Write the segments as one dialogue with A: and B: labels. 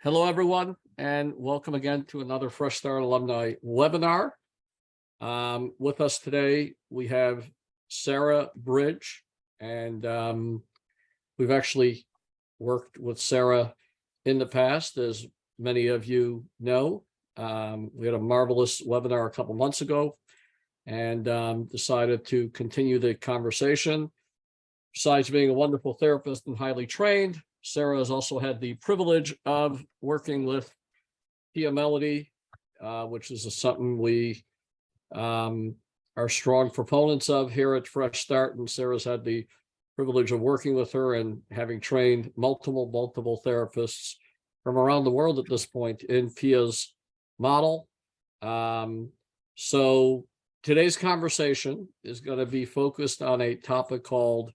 A: Hello, everyone, and welcome again to another Fresh Start Alumni webinar. With us today, we have Sarah Bridge, and we've actually worked with Sarah in the past, as many of you know. We had a marvelous webinar a couple months ago and decided to continue the conversation. Besides being a wonderful therapist and highly trained, Sarah has also had the privilege of working with Pia Mellody, which is something we are strong proponents of here at Fresh Start. And Sarah's had the privilege of working with her and having trained multiple therapists from around the world at this point in Pia's model. So today's conversation is going to be focused on a topic called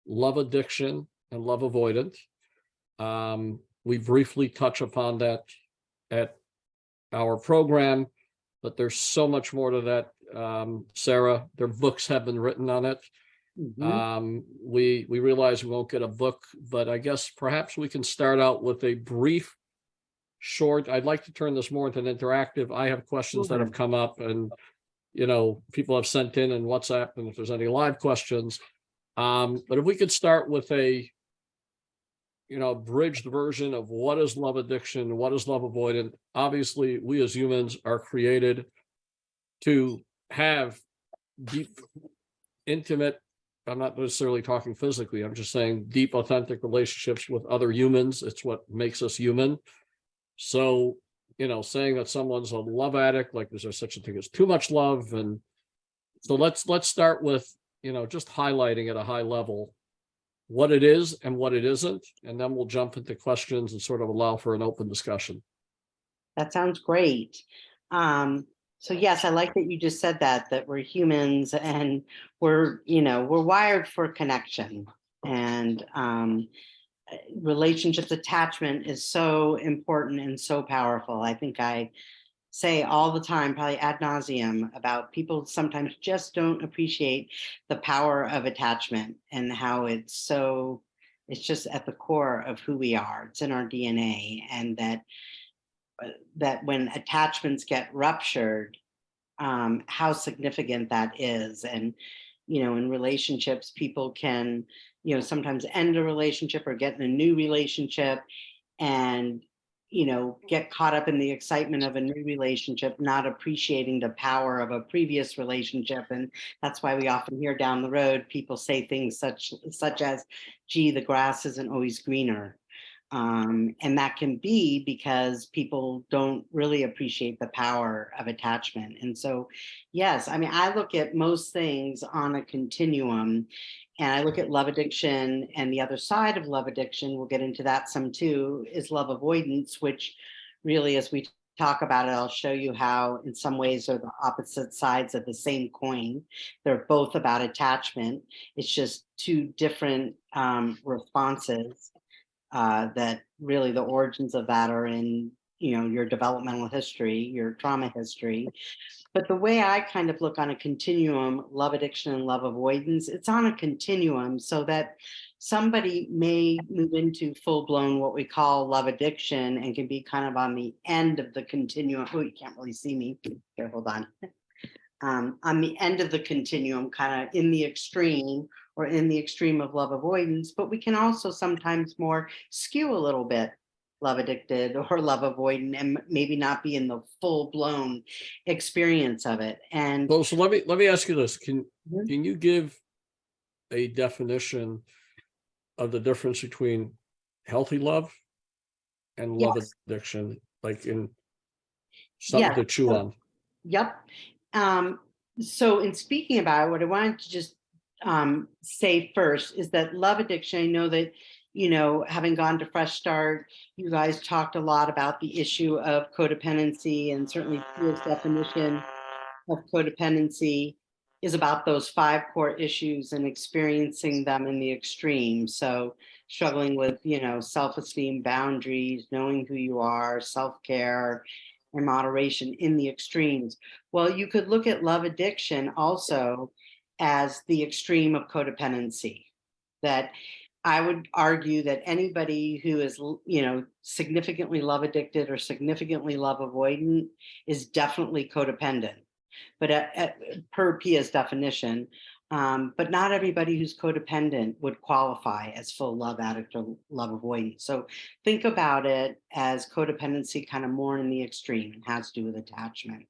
A: love addiction and love avoidant. We briefly touch upon that at our program, but there's so much more to that. Sarah, their books have been written on it. We realize we won't get a book, but I guess perhaps we can start out with a brief, short. I'd like to turn this more into an interactive. I have questions that have come up, and people have sent in WhatsApp, and if there's any live questions. But if we could start with a bridged version of what is love addiction, what is love avoidant. Obviously, we as humans are created to have deep, intimate, I'm not necessarily talking physically, I'm just saying deep, authentic relationships with other humans. It's what makes us human. So, saying that someone's a love addict, like is there such a thing as too much love? And so let's start with, just highlighting at a high level what it is and what it isn't, and then we'll jump into questions and sort of allow for an open discussion.
B: That sounds great. So yes, I like that you just said that we're humans and we're wired for connection, and relationships, attachment is so important and so powerful. I think I say all the time, probably ad nauseum, about people sometimes just don't appreciate the power of attachment and how it's just at the core of who we are. It's in our DNA, and that when attachments get ruptured, how significant that is. And in relationships, people can sometimes end a relationship or get in a new relationship and get caught up in the excitement of a new relationship, not appreciating the power of a previous relationship. And that's why we often hear down the road people say things such as, gee, the grass isn't always greener. And that can be because people don't really appreciate the power of attachment. And so, yes, I look at most things on a continuum, and I look at love addiction, and the other side of love addiction, we'll get into that some too, is love avoidance, which really, as we talk about it, I'll show you how in some ways are the opposite sides of the same coin. They're both about attachment. It's just two different responses. That really the origins of that are in your developmental history, your trauma history. But the way I kind of look on a continuum, love addiction and love avoidance, it's on a continuum, so that somebody may move into full-blown what we call love addiction and can be kind of on the end of the continuum. Oh, you can't really see me. Here, hold on. On the end of the continuum, kind of in the extreme, or in the extreme of love avoidance, but we can also sometimes more skew a little bit love addicted or love avoidant, and maybe not be in the full-blown experience of it. And
A: so let me ask you this. Can you give a definition of the difference between healthy love and love addiction, like in something to chew on?
B: Yep. So in speaking about it, what I wanted to just say first is that love addiction, I know that, having gone to Fresh Start, you guys talked a lot about the issue of codependency, and certainly Pia's definition of codependency is about those 5 core issues and experiencing them in the extreme. So struggling with, self-esteem, boundaries, knowing who you are, self-care, and moderation in the extremes. Well, you could look at love addiction also as the extreme of codependency, that I would argue that anybody who is, significantly love addicted or significantly love avoidant is definitely codependent. But per Pia's definition, but not everybody who's codependent would qualify as full love addict or love avoidant. So think about it as codependency kind of more in the extreme and has to do with attachment.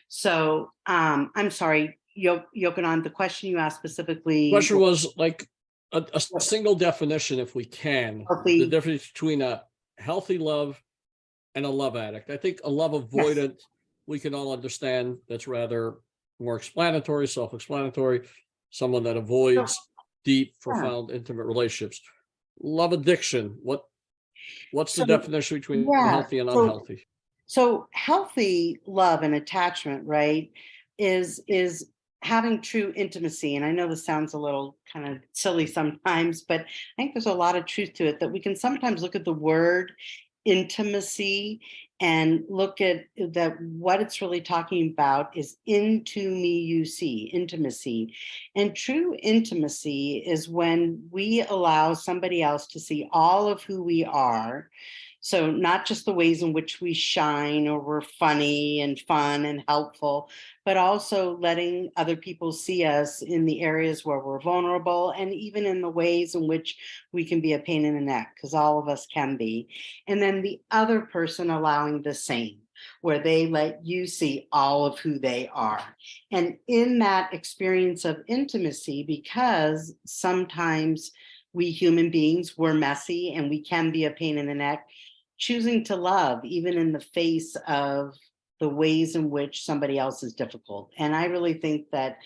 B: So I'm sorry, Yokanan, the question you asked specifically.
A: Question was like a single definition, if we can, the difference between a healthy love and a love addict. I think a love avoidant, yes, we can all understand. That's rather more explanatory, self-explanatory. Someone that avoids deep, profound, intimate relationships. Love addiction. What's the definition between healthy and unhealthy?
B: So healthy love and attachment, right, is having true intimacy. And I know this sounds a little kind of silly sometimes, but I think there's a lot of truth to it, that we can sometimes look at the word intimacy and look at that what it's really talking about is into me you see, intimacy. And true intimacy is when we allow somebody else to see all of who we are. So not just the ways in which we shine or we're funny and fun and helpful, but also letting other people see us in the areas where we're vulnerable, and even in the ways in which we can be a pain in the neck, because all of us can be. And then the other person allowing the same, where they let you see all of who they are. And in that experience of intimacy, because sometimes we human beings, we're messy and we can be a pain in the neck, choosing to love even in the face of the ways in which somebody else is difficult. And I really think that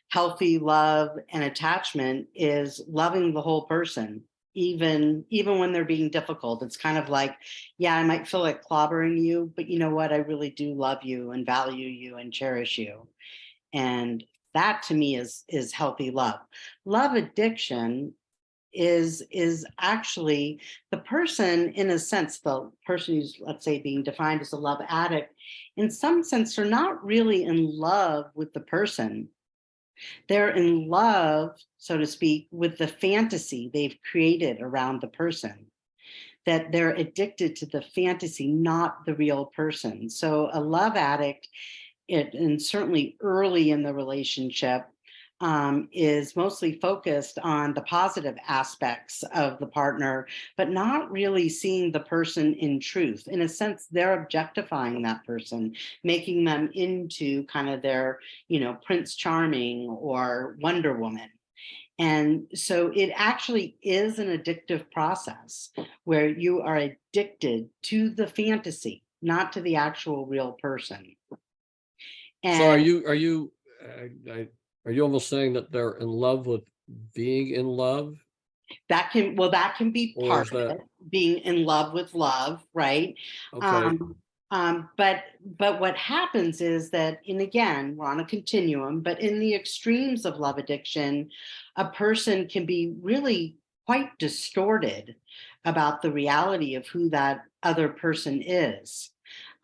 B: healthy love and attachment is loving the whole person, even when they're being difficult. It's kind of like, yeah, I might feel like clobbering you, but you know what? I really do love you and value you and cherish you. And that to me is healthy love. Love addiction is actually the person, in a sense, the person who's, let's say, being defined as a love addict, in some sense, they're not really in love with the person. They're in love, so to speak, with the fantasy they've created around the person, that they're addicted to the fantasy, not the real person. So a love addict, and certainly early in the relationship, is mostly focused on the positive aspects of the partner, but not really seeing the person in truth. In a sense, they're objectifying that person, making them into kind of their, Prince Charming or Wonder Woman. And so it actually is an addictive process where you are addicted to the fantasy, not to the actual real person. And
A: so are you almost saying that they're in love with being in love?
B: That can be part of it, being in love with love, right?
A: Okay.
B: But what happens is that, and again, we're on a continuum, but in the extremes of love addiction, a person can be really quite distorted about the reality of who that other person is.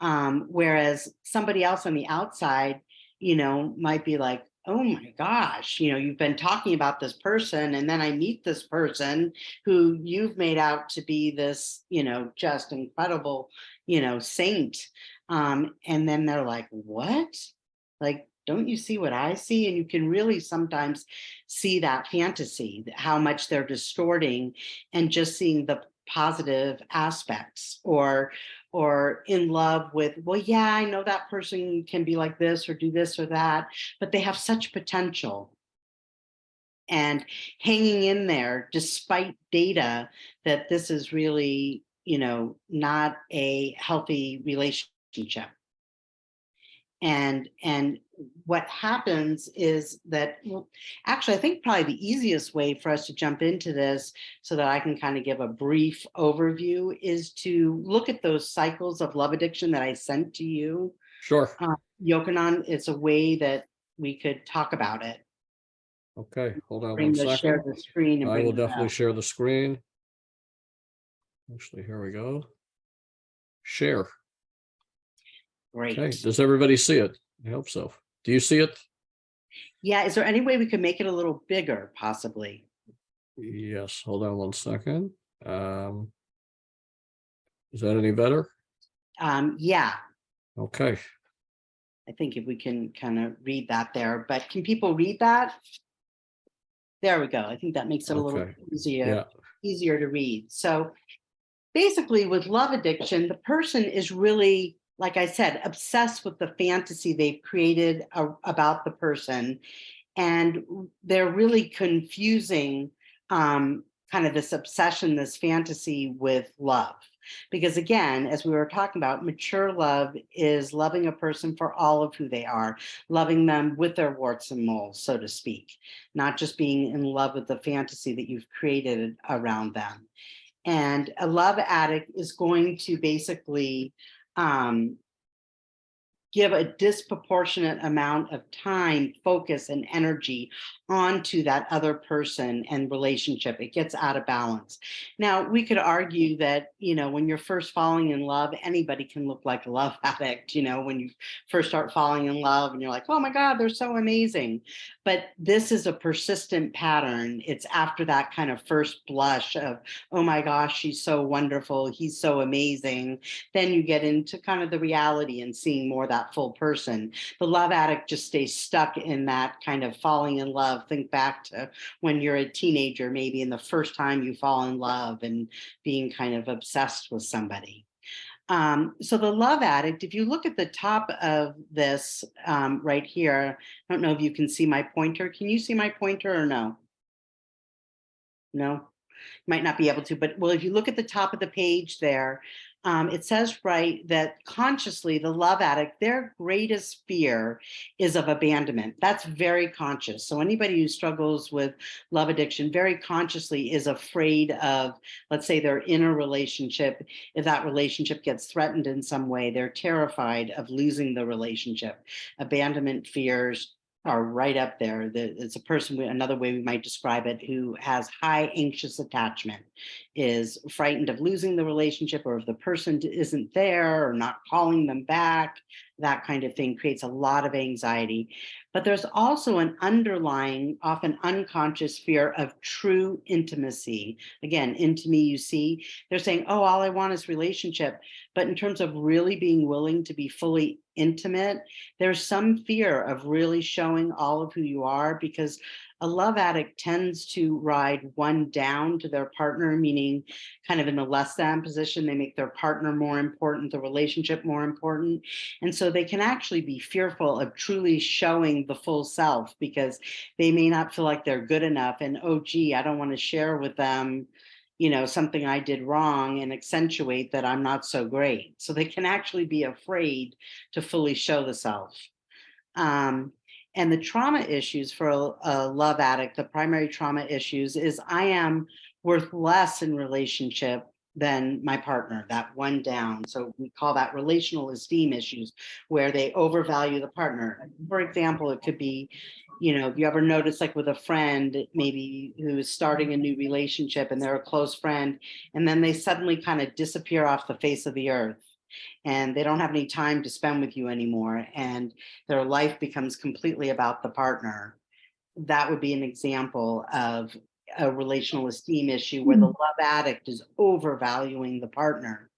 B: Whereas somebody else on the outside, might be like, oh my gosh, you've been talking about this person, and then I meet this person who you've made out to be this, just incredible, saint. And then they're like, what? Like, don't you see what I see? And you can really sometimes see that fantasy, how much they're distorting and just seeing the positive aspects, or in love with, well, yeah, I know that person can be like this or do this or that, but they have such potential, and hanging in there despite data that this is really, not a healthy relationship. And what happens is that, well, actually, I think probably the easiest way for us to jump into this, so that I can kind of give a brief overview, is to look at those cycles of love addiction that I sent to you.
A: Sure.
B: Yokanan, it's a way that we could talk about it.
A: Okay, hold on one second.
B: Share the screen. And
A: I will definitely share the screen. Actually, here we go. Share.
B: Great.
A: Okay, does everybody see it? I hope so. Do you see it?
B: Yeah, is there any way we could make it a little bigger, possibly?
A: Yes, hold on one second. Is that any better?
B: Yeah,
A: Okay.
B: I think if we can kind of read that there, but can people read that? There we go. I think that makes it a little
A: Okay.
B: easier,
A: Yeah.
B: easier to read. So basically, with love addiction, the person is really, like I said, obsessed with the fantasy they've created about the person. And they're really confusing kind of this obsession, this fantasy with love. Because again, as we were talking about, mature love is loving a person for all of who they are, loving them with their warts and moles, so to speak, not just being in love with the fantasy that you've created around them. And a love addict is going to basically um, give a disproportionate amount of time, focus, and energy onto that other person and relationship. It gets out of balance. Now, we could argue that, when you're first falling in love, anybody can look like a love addict, when you first start falling in love and you're like, oh my God, they're so amazing. But this is a persistent pattern. It's after that kind of first blush of, oh my gosh, she's so wonderful, he's so amazing. Then you get into kind of the reality and seeing more that full person. The love addict just stays stuck in that kind of falling in love. Think back to when you're a teenager, maybe, and the first time you fall in love and being kind of obsessed with somebody. So the love addict, if you look at the top of this right here, I don't know if you can see my pointer. Can you see my pointer or no? No? Might not be able to, but well, if you look at the top of the page there, it says right that consciously the love addict, their greatest fear is of abandonment. That's very conscious. So anybody who struggles with love addiction very consciously is afraid of, let's say they're in a relationship. If that relationship gets threatened in some way, they're terrified of losing the relationship. Abandonment fears are right up there. It's a person, another way we might describe it, who has high anxious attachment, is frightened of losing the relationship, or if the person isn't there or not calling them back, that kind of thing creates a lot of anxiety. But there's also an underlying, often unconscious fear of true intimacy. Again, into me, you see, they're saying, oh, all I want is relationship. But in terms of really being willing to be fully intimate, there's some fear of really showing all of who you are, because a love addict tends to ride one down to their partner, meaning kind of in a less than position. They make their partner more important, the relationship more important. And so they can actually be fearful of truly showing the full self, because they may not feel like they're good enough. And, oh, gee, I don't want to share with them something I did wrong and accentuate that I'm not so great. So they can actually be afraid to fully show the self. And the trauma issues for a love addict, the primary trauma issues is I am worth less in relationship than my partner, that one down. So we call that relational esteem issues, where they overvalue the partner. For example, it could be, if you ever notice, like with a friend, maybe who's starting a new relationship and they're a close friend, and then they suddenly kind of disappear off the face of the earth and they don't have any time to spend with you anymore, and their life becomes completely about the partner. That would be an example of a relational esteem issue where the love addict is overvaluing the partner.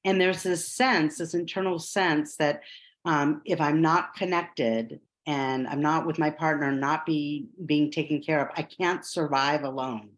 B: And there's this sense, this internal sense that if I'm not connected and I'm not with my partner, not being taken care of, I can't survive alone.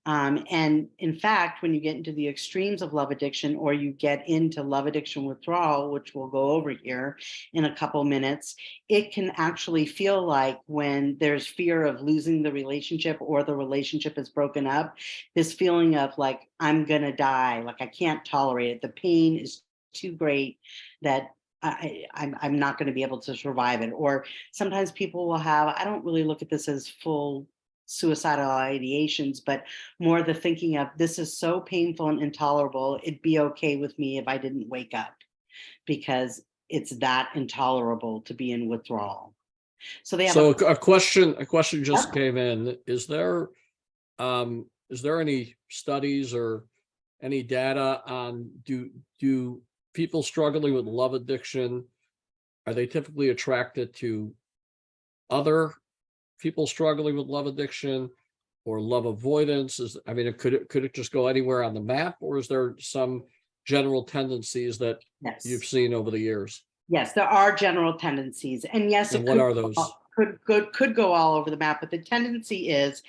B: And in fact, when you get into the extremes of love addiction, or you get into love addiction withdrawal, which we'll go over here in a couple minutes, it can actually feel like, when there's fear of losing the relationship or the relationship is broken up, this feeling of like, I'm going to die, like I can't tolerate it. The pain is too great that I'm not going to be able to survive it. Or sometimes people will have, I don't really look at this as full suicidal ideations, but more the thinking of, this is so painful and intolerable, it'd be okay with me if I didn't wake up, because it's that intolerable to be in withdrawal. So they have
A: So a question just
B: Yep.
A: came in. Is there any studies or any data on, do people struggling with love addiction, are they typically attracted to other people struggling with love addiction? or love avoidance? I mean, could it just go anywhere on the map, or is there some general tendencies that
B: Yes.
A: you've seen over the years?
B: Yes, there are general tendencies, and yes,
A: And
B: it
A: what are those?
B: could go all over the map. But the tendency is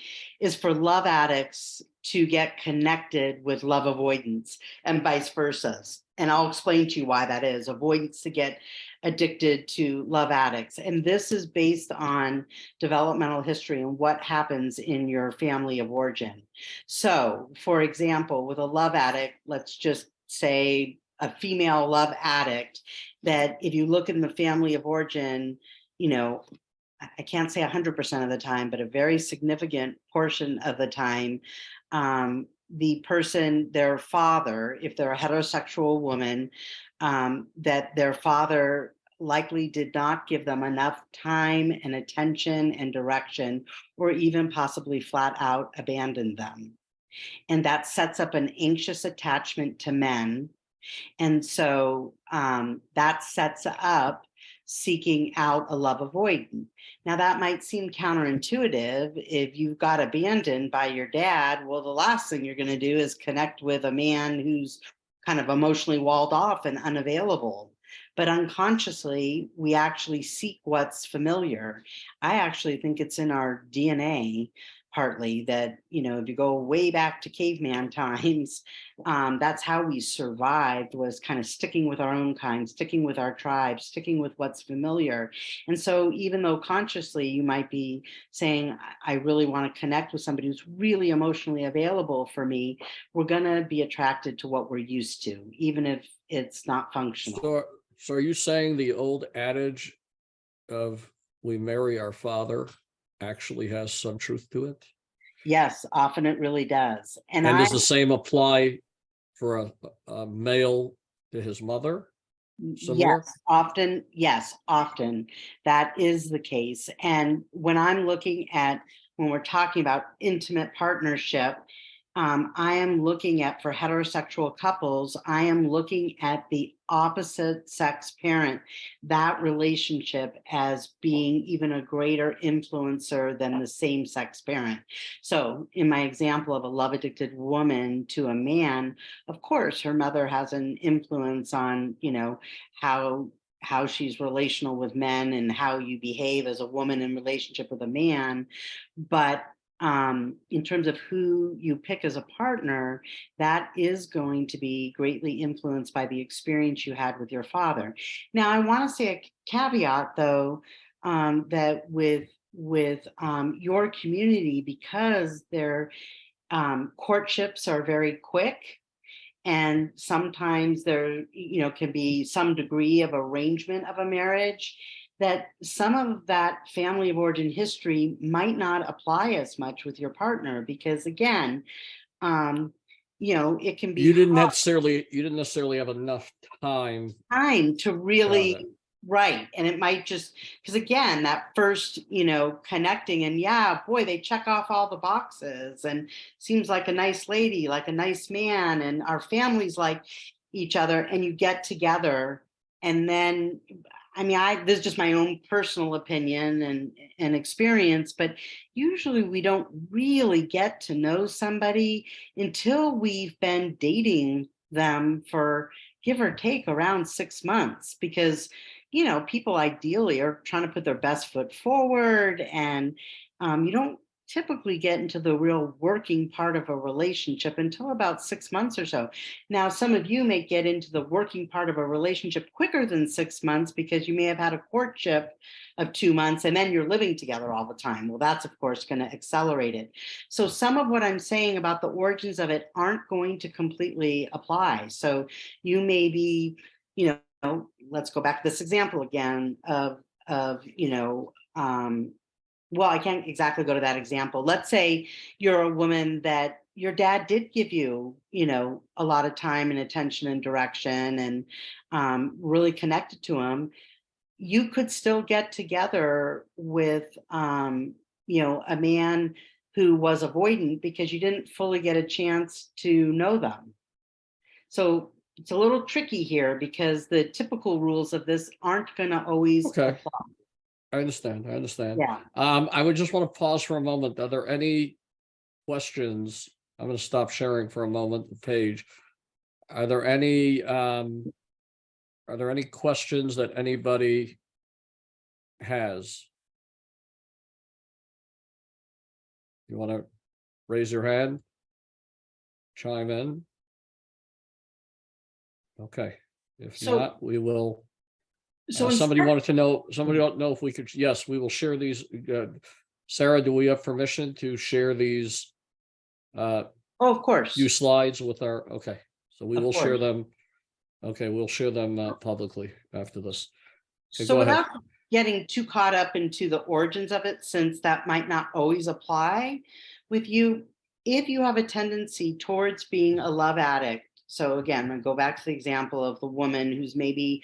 B: for love addicts to get connected with love avoidance, and vice versa. And I'll explain to you why that is. Avoidance to get addicted to love addicts, and this is based on developmental history and what happens in your family of origin. So, for example, with a love addict, let's just say a female love addict, that if you look in the family of origin, you know, I can't say 100% of the time, but a very significant portion of the time, the person, their father, if they're a heterosexual woman, that their father likely did not give them enough time and attention and direction, or even possibly flat out abandoned them. And that sets up an anxious attachment to men, and so that sets up seeking out a love avoidant. Now, that might seem counterintuitive. If you got abandoned by your dad, well, the last thing you're going to do is connect with a man who's kind of emotionally walled off and unavailable. But unconsciously, we actually seek what's familiar. I actually think it's in our DNA, partly, that, if you go way back to caveman times, that's how we survived, was kind of sticking with our own kind, sticking with our tribe, sticking with what's familiar. And so even though consciously you might be saying, I really want to connect with somebody who's really emotionally available for me, we're going to be attracted to what we're used to, even if it's not functional.
A: So are you saying the old adage of "we marry our father" actually has some truth to it?
B: Yes, often it really does. And
A: And does the same apply for a male to his mother? Similar?
B: Yes, often that is the case. And when we're talking about intimate partnership, I am looking at, for heterosexual couples, I am looking at the opposite sex parent, that relationship, as being even a greater influencer than the same sex parent. So in my example of a love addicted woman to a man, of course, her mother has an influence on, how she's relational with men and how you behave as a woman in relationship with a man. But in terms of who you pick as a partner, that is going to be greatly influenced by the experience you had with your father. Now, I want to say a caveat, though, that with your community, because their courtships are very quick, and sometimes there can be some degree of arrangement of a marriage, that some of that family of origin history might not apply as much with your partner, because again, it can be
A: You didn't necessarily have enough time.
B: time to
A: Got
B: really,
A: it.
B: right. And it might just, because again, that first, connecting, and yeah, boy, they check off all the boxes and seems like a nice lady, like a nice man, and our families like each other, and you get together. And then, I mean, this is just my own personal opinion and experience, but usually we don't really get to know somebody until we've been dating them for, give or take, around 6 months, because people ideally are trying to put their best foot forward, and you don't typically get into the real working part of a relationship until about 6 months or so. Now, some of you may get into the working part of a relationship quicker than 6 months, because you may have had a courtship of 2 months and then you're living together all the time. Well, that's of course going to accelerate it. So some of what I'm saying about the origins of it aren't going to completely apply. So you may be, let's go back to this example again well, I can't exactly go to that example. Let's say you're a woman that your dad did give you, a lot of time and attention and direction, and really connected to him. You could still get together with, a man who was avoidant, because you didn't fully get a chance to know them. So it's a little tricky here, because the typical rules of this aren't going to always
A: Okay.
B: apply.
A: I understand.
B: Yeah.
A: I would just want to pause for a moment. Are there any questions, I'm going to stop sharing for a moment the page. Are there any questions that anybody has? You want to raise your hand? Chime in? Okay. If
B: So-
A: not, we will.
B: So
A: Somebody
B: instead-
A: wanted to know, somebody don't know if we could, yes, we will share these. Sarah, do we have permission to share these
B: Oh, of course.
A: few slides with our, okay, so we
B: Of
A: will share
B: course.
A: them. Okay, we'll share them publicly after this. Okay,
B: So
A: go ahead.
B: without getting too caught up into the origins of it, since that might not always apply with you, if you have a tendency towards being a love addict. So again, I go back to the example of the woman who's maybe,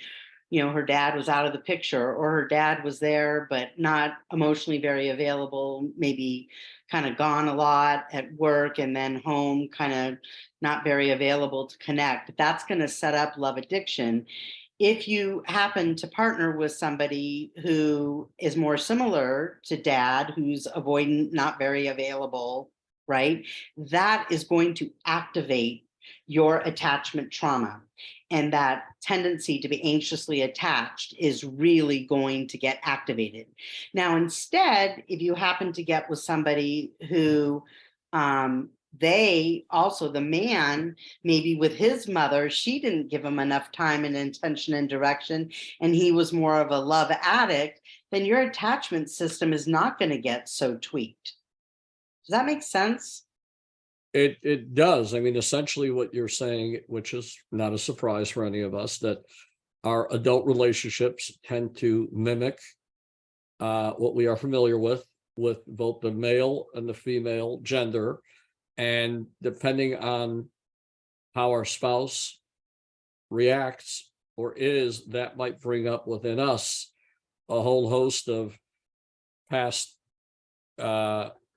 B: her dad was out of the picture, or her dad was there, but not emotionally very available, maybe kind of gone a lot at work and then home, kind of not very available to connect. That's going to set up love addiction. If you happen to partner with somebody who is more similar to dad, who's avoidant, not very available, right? That is going to activate your attachment trauma. And that tendency to be anxiously attached is really going to get activated. Now, instead, if you happen to get with somebody who they also, the man, maybe with his mother, she didn't give him enough time and intention and direction, and he was more of a love addict, then your attachment system is not going to get so tweaked. Does that make sense?
A: It does. I mean, essentially what you're saying, which is not a surprise for any of us, that our adult relationships tend to mimic what we are familiar with both the male and the female gender. And depending on how our spouse reacts or is, that might bring up within us a whole host of past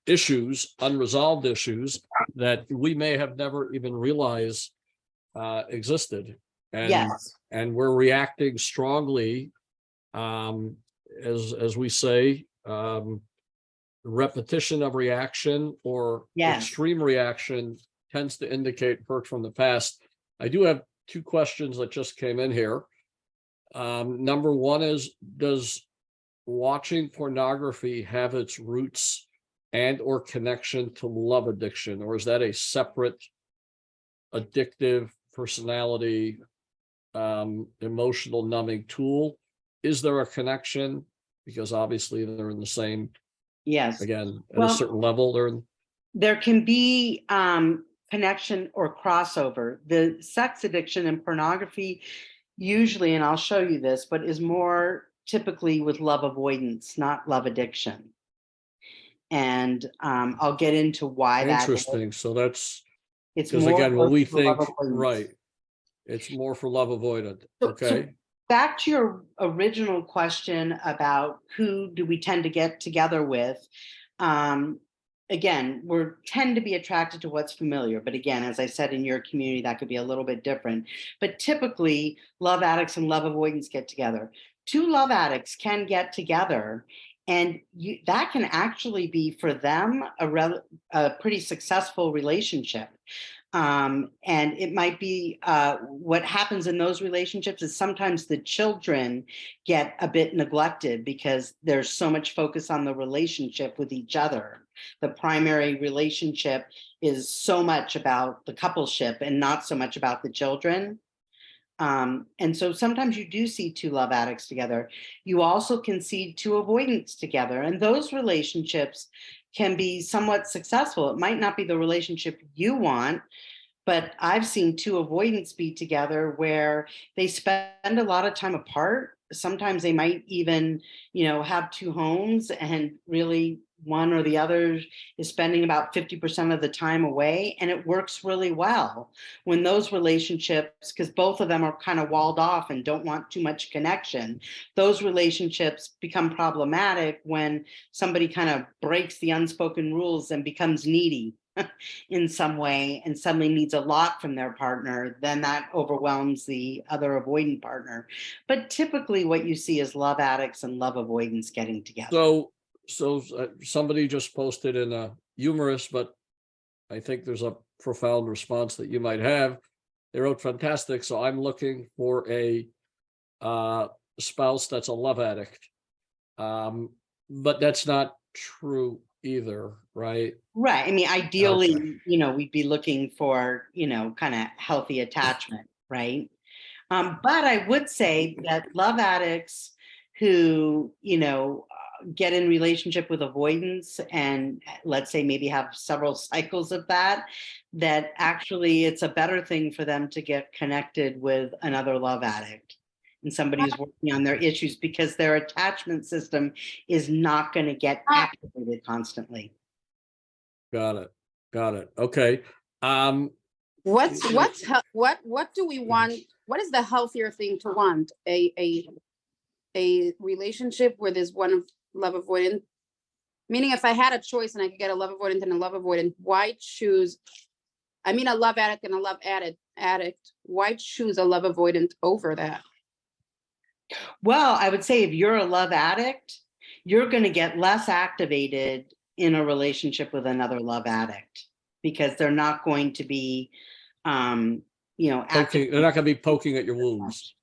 A: issues, unresolved issues that we may have never even realized existed. And,
B: Yes.
A: and we're reacting strongly, as we say, repetition of reaction or
B: Yes.
A: extreme reaction tends to indicate hurt from the past. I do have two questions that just came in here. Number one is, does watching pornography have its roots and or connection to love addiction, or is that a separate addictive personality, emotional numbing tool? Is there a connection? Because obviously they're in the same,
B: Yes.
A: again, at
B: Well,
A: a certain level, they're in.
B: There can be connection or crossover. The sex addiction and pornography usually, and I'll show you this, but is more typically with love avoidance, not love addiction. And I'll get into why that is.
A: Interesting. So that's
B: It's
A: because
B: more
A: again, when we
B: for love
A: think,
B: avoidance.
A: right, it's more for love avoidant.
B: So
A: Okay.
B: back to your original question about who do we tend to get together with. Again, we tend to be attracted to what's familiar. But again, as I said, in your community, that could be a little bit different. But typically, love addicts and love avoidance get together. Two love addicts can get together, and that can actually be for them a pretty successful relationship. And it might be what happens in those relationships is sometimes the children get a bit neglected because there's so much focus on the relationship with each other. The primary relationship is so much about the coupleship and not so much about the children. And so sometimes you do see two love addicts together. You also can see two avoidants together, and those relationships can be somewhat successful. It might not be the relationship you want, but I've seen two avoidants be together where they spend a lot of time apart. Sometimes they might even, have two homes, and really one or the other is spending about 50% of the time away. And it works really well when those relationships, because both of them are kind of walled off and don't want too much connection, those relationships become problematic when somebody kind of breaks the unspoken rules and becomes needy in some way and suddenly needs a lot from their partner. Then that overwhelms the other avoidant partner. But typically what you see is love addicts and love avoidance getting together.
A: So somebody just posted in a humorous but I think there's a profound response that you might have. They wrote fantastic. So I'm looking for a spouse that's a love addict. But that's not true either, right?
B: Right. I mean,
A: Okay.
B: ideally, we'd be looking for, kind of healthy attachment, right? But I would say that love addicts who, get in relationship with avoidance and let's say maybe have several cycles of that, that actually it's a better thing for them to get connected with another love addict and somebody who's working on their issues because their attachment system is not going to get activated constantly.
A: Got it. Got it. Okay.
C: What do we want? What is the healthier thing to want? A relationship where there's one of love avoidant? Meaning if I had a choice and I could get a love avoidant and a love avoidant, why choose? I mean a love addict and a love addict. Why choose a love avoidant over that?
B: Well, I would say if you're a love addict, you're going to get less activated in a relationship with another love addict because they're not going to be,
A: they're not going to be poking at your wounds.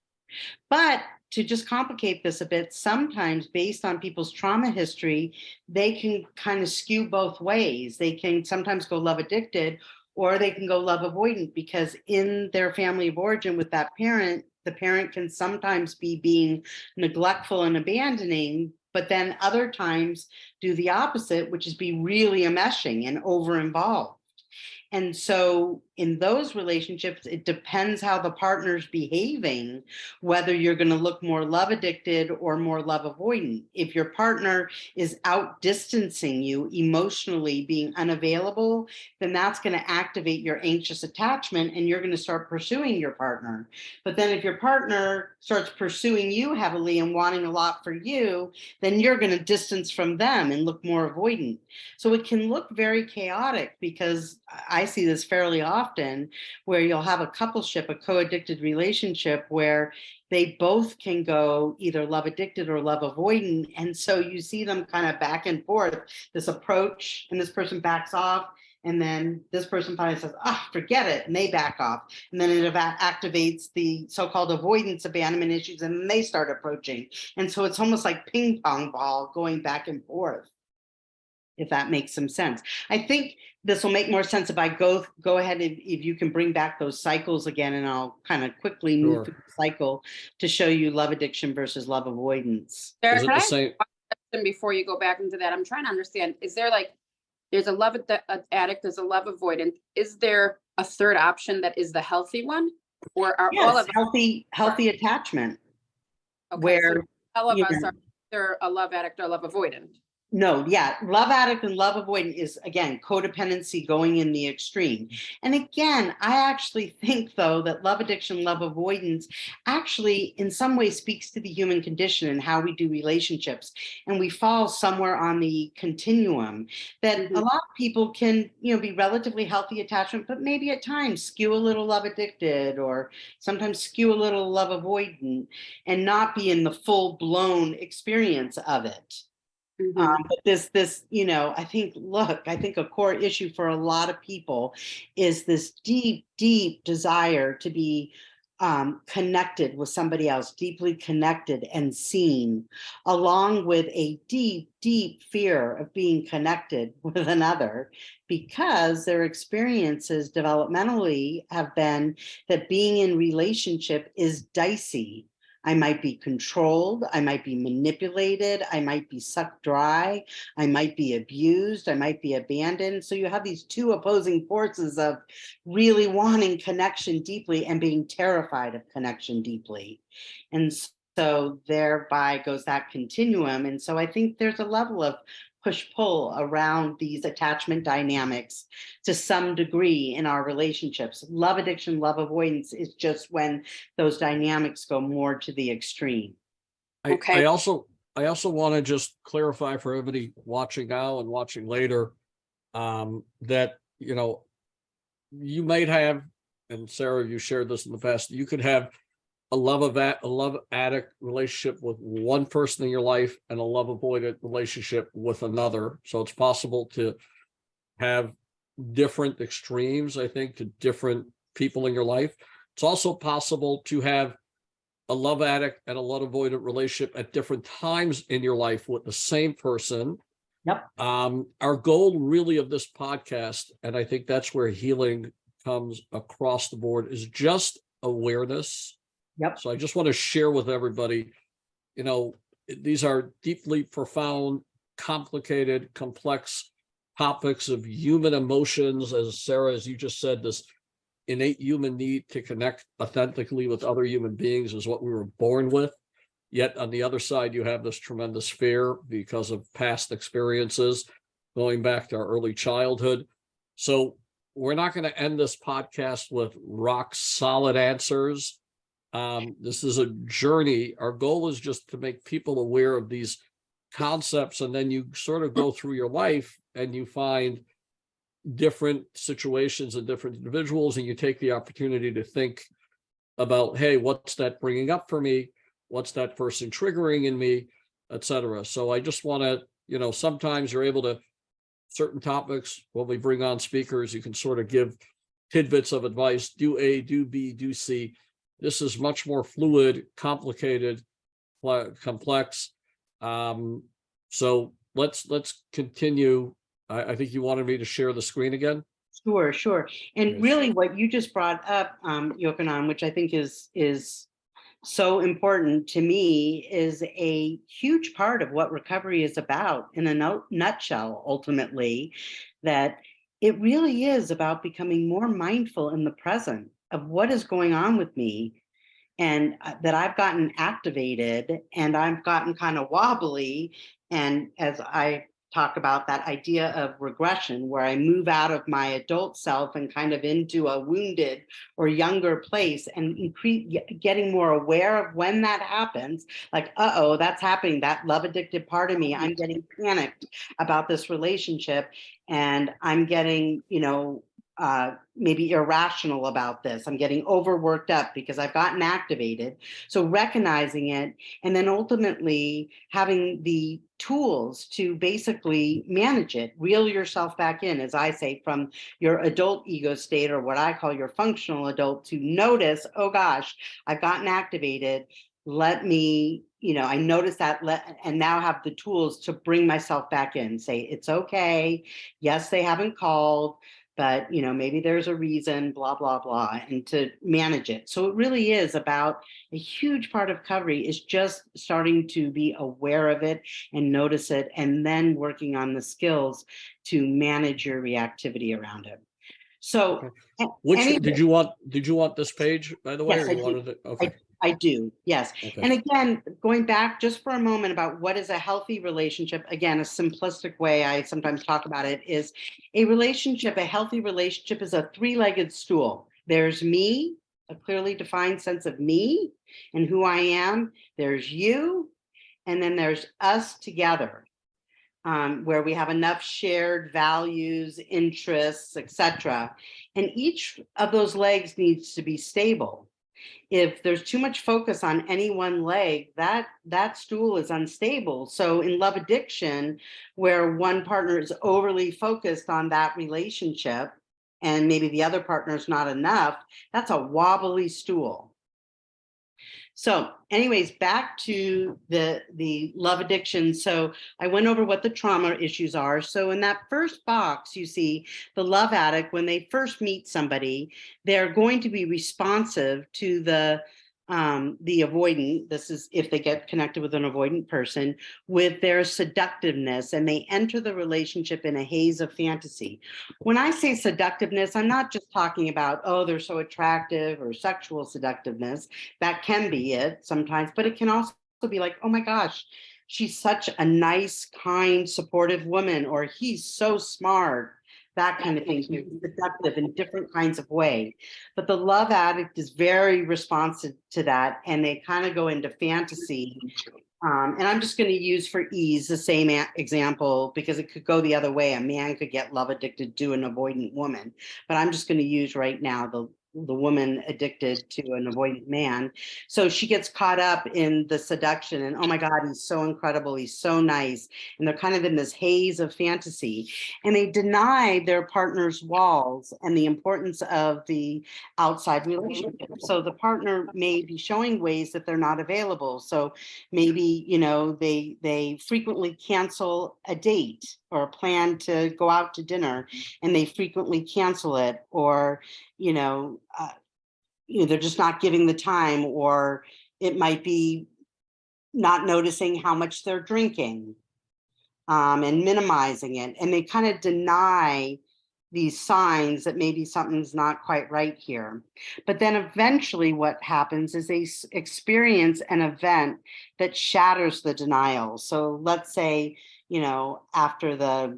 B: But to just complicate this a bit, sometimes based on people's trauma history, they can kind of skew both ways. They can sometimes go love addicted or they can go love avoidant because in their family of origin with that parent, the parent can sometimes be being neglectful and abandoning, but then other times do the opposite, which is be really enmeshing and over involved. And so in those relationships, it depends how the partner's behaving, whether you're going to look more love addicted or more love avoidant. If your partner is out distancing you emotionally, being unavailable, then that's going to activate your anxious attachment and you're going to start pursuing your partner. But then if your partner starts pursuing you heavily and wanting a lot for you, then you're going to distance from them and look more avoidant. So it can look very chaotic because I see this fairly often where you'll have a coupleship, a co-addicted relationship where they both can go either love addicted or love avoidant. And so you see them kind of back and forth, this approach, and this person backs off. And then this person finally says, forget it. And they back off. And then it activates the so-called avoidance abandonment issues. And then they start approaching. And so it's almost like ping pong ball going back and forth, if that makes some sense. I think this will make more sense if I go ahead and if you can bring back those cycles again, and I'll kind of quickly move through the cycle to show you love addiction versus love avoidance.
C: Is it the same? Before you go back into that, I'm trying to understand, is there there's a love addict, there's a love avoidant. Is there a third option that is the healthy one? Or are all of
B: healthy attachment?
C: Okay,
B: where
C: so all of us are either a love addict or love avoidant.
B: No, yeah, love addict and love avoidant is, again, codependency going in the extreme. And again, I actually think, though, that love addiction, love avoidance actually in some way speaks to the human condition and how we do relationships. And we fall somewhere on the continuum that a lot of people can, be relatively healthy attachment, but maybe at times skew a little love addicted or sometimes skew a little love avoidant and not be in the full blown experience of it. But this, I think a core issue for a lot of people is this deep, deep desire to be connected with somebody else, deeply connected and seen, along with a deep, deep fear of being connected with another, because their experiences developmentally have been that being in relationship is dicey. I might be controlled, I might be manipulated, I might be sucked dry, I might be abused, I might be abandoned. So you have these two opposing forces of really wanting connection deeply and being terrified of connection deeply. And so thereby goes that continuum. And so I think there's a level of push-pull around these attachment dynamics to some degree in our relationships. Love addiction, love avoidance is just when those dynamics go more to the extreme.
A: I also want to just clarify for everybody watching now and watching later that, you might have, and Sarah, you shared this in the past, you could have a love addict relationship with one person in your life and a love avoidant relationship with another. So it's possible to have different extremes, I think, to different people in your life. It's also possible to have a love addict and a love avoidant relationship at different times in your life with the same person.
D: Yep.
A: Our goal really of this podcast, and I think that's where healing comes across the board, is just awareness.
D: Yep.
A: So I just want to share with everybody, these are deeply profound, complicated, complex topics of human emotions, as Sarah, as you just said, this innate human need to connect authentically with other human beings is what we were born with. Yet on the other side, you have this tremendous fear because of past experiences going back to our early childhood. So we're not going to end this podcast with rock solid answers. This is a journey. Our goal is just to make people aware of these concepts, and then you sort of go through your life and you find different situations and different individuals, and you take the opportunity to think about, hey, what's that bringing up for me? What's that person triggering in me, etc. So I just want to, sometimes you're able to, certain topics, when we bring on speakers, you can sort of give tidbits of advice, do A, do B, do C. This is much more fluid, complicated, complex. So let's continue. I think you wanted me to share the screen again.
B: Sure. And
A: Yes.
B: really what you just brought up, Yochanan, which I think is so important to me, is a huge part of what recovery is about in a nutshell, ultimately, that it really is about becoming more mindful in the present of what is going on with me, and that I've gotten activated and I've gotten kind of wobbly. And as I talk about that idea of regression, where I move out of my adult self and kind of into a wounded or younger place, and getting more aware of when that happens, like, uh-oh, that's happening, that love addicted part of me, I'm getting panicked about this relationship, and I'm getting, maybe irrational about this. I'm getting overworked up because I've gotten activated. So recognizing it, and then ultimately having the tools to basically manage it, reel yourself back in, as I say, from your adult ego state, or what I call your functional adult, to notice, oh gosh, I've gotten activated. Let me, I notice that, and now have the tools to bring myself back in, say, it's okay. Yes, they haven't called, but maybe there's a reason, blah, blah, blah, and to manage it. So it really is about, a huge part of recovery is just starting to be aware of it and notice it, and then working on the skills to manage your reactivity around it. So
A: Did you want this page, by the way?
B: Yes,
A: or you wanted it? Okay.
B: I do, yes.
A: Okay.
B: And again, going back just for a moment about what is a healthy relationship, again, a simplistic way I sometimes talk about it is a healthy relationship is a three-legged stool. There's me, a clearly defined sense of me and who I am. There's you, and then there's us together, where we have enough shared values, interests, etc. And each of those legs needs to be stable. If there's too much focus on any one leg, that stool is unstable. So in love addiction, where one partner is overly focused on that relationship and maybe the other partner is not enough, that's a wobbly stool. So anyways, back to the love addiction. So I went over what the trauma issues are. So in that first box, you see the love addict, when they first meet somebody, they're going to be responsive to the avoidant. This is if they get connected with an avoidant person, with their seductiveness, and they enter the relationship in a haze of fantasy. When I say seductiveness, I'm not just talking about, oh, they're so attractive, or sexual seductiveness. That can be it sometimes, but it can also be like, oh my gosh, she's such a nice, kind, supportive woman, or he's so smart. That kind of thing, seductive in different kinds of way. But the love addict is very responsive to that, and they kind of go into fantasy. And I'm just going to use for ease the same example, because it could go the other way. A man could get love addicted to an avoidant woman, but I'm just going to use right now the woman addicted to an avoidant man. So she gets caught up in the seduction and, oh my God, he's so incredible. He's so nice. And they're kind of in this haze of fantasy, and they deny their partner's walls and the importance of the outside relationship. So the partner may be showing ways that they're not available. So maybe, they frequently cancel a date or a plan to go out to dinner, and they frequently cancel it, or they're just not giving the time, or it might be not noticing how much they're drinking, and minimizing it. And they kind of deny these signs that maybe something's not quite right here. But then eventually what happens is they experience an event that shatters the denial. So let's say, after the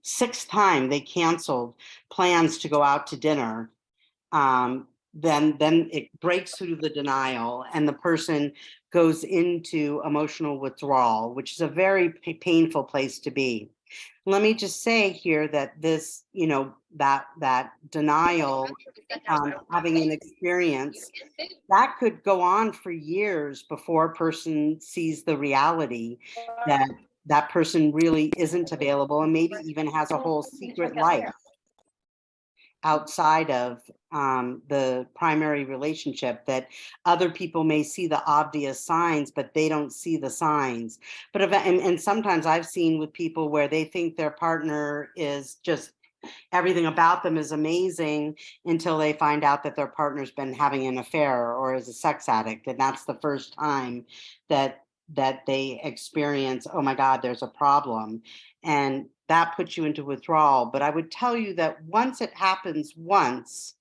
B: sixth time they canceled plans to go out to dinner, then it breaks through the denial, and the person goes into emotional withdrawal, which is a very painful place to be. Let me just say here that this, that denial, having an experience, that could go on for years before a person sees the reality that that person really isn't available, and maybe even has a whole secret life outside of the primary relationship, that other people may see the obvious signs, but they don't see the signs. But and sometimes I've seen with people where they think their partner is just, everything about them is amazing, until they find out that their partner's been having an affair or is a sex addict. And that's the first time that they experience, oh my God, there's a problem. And that puts you into withdrawal. But I would tell you that once it happens once,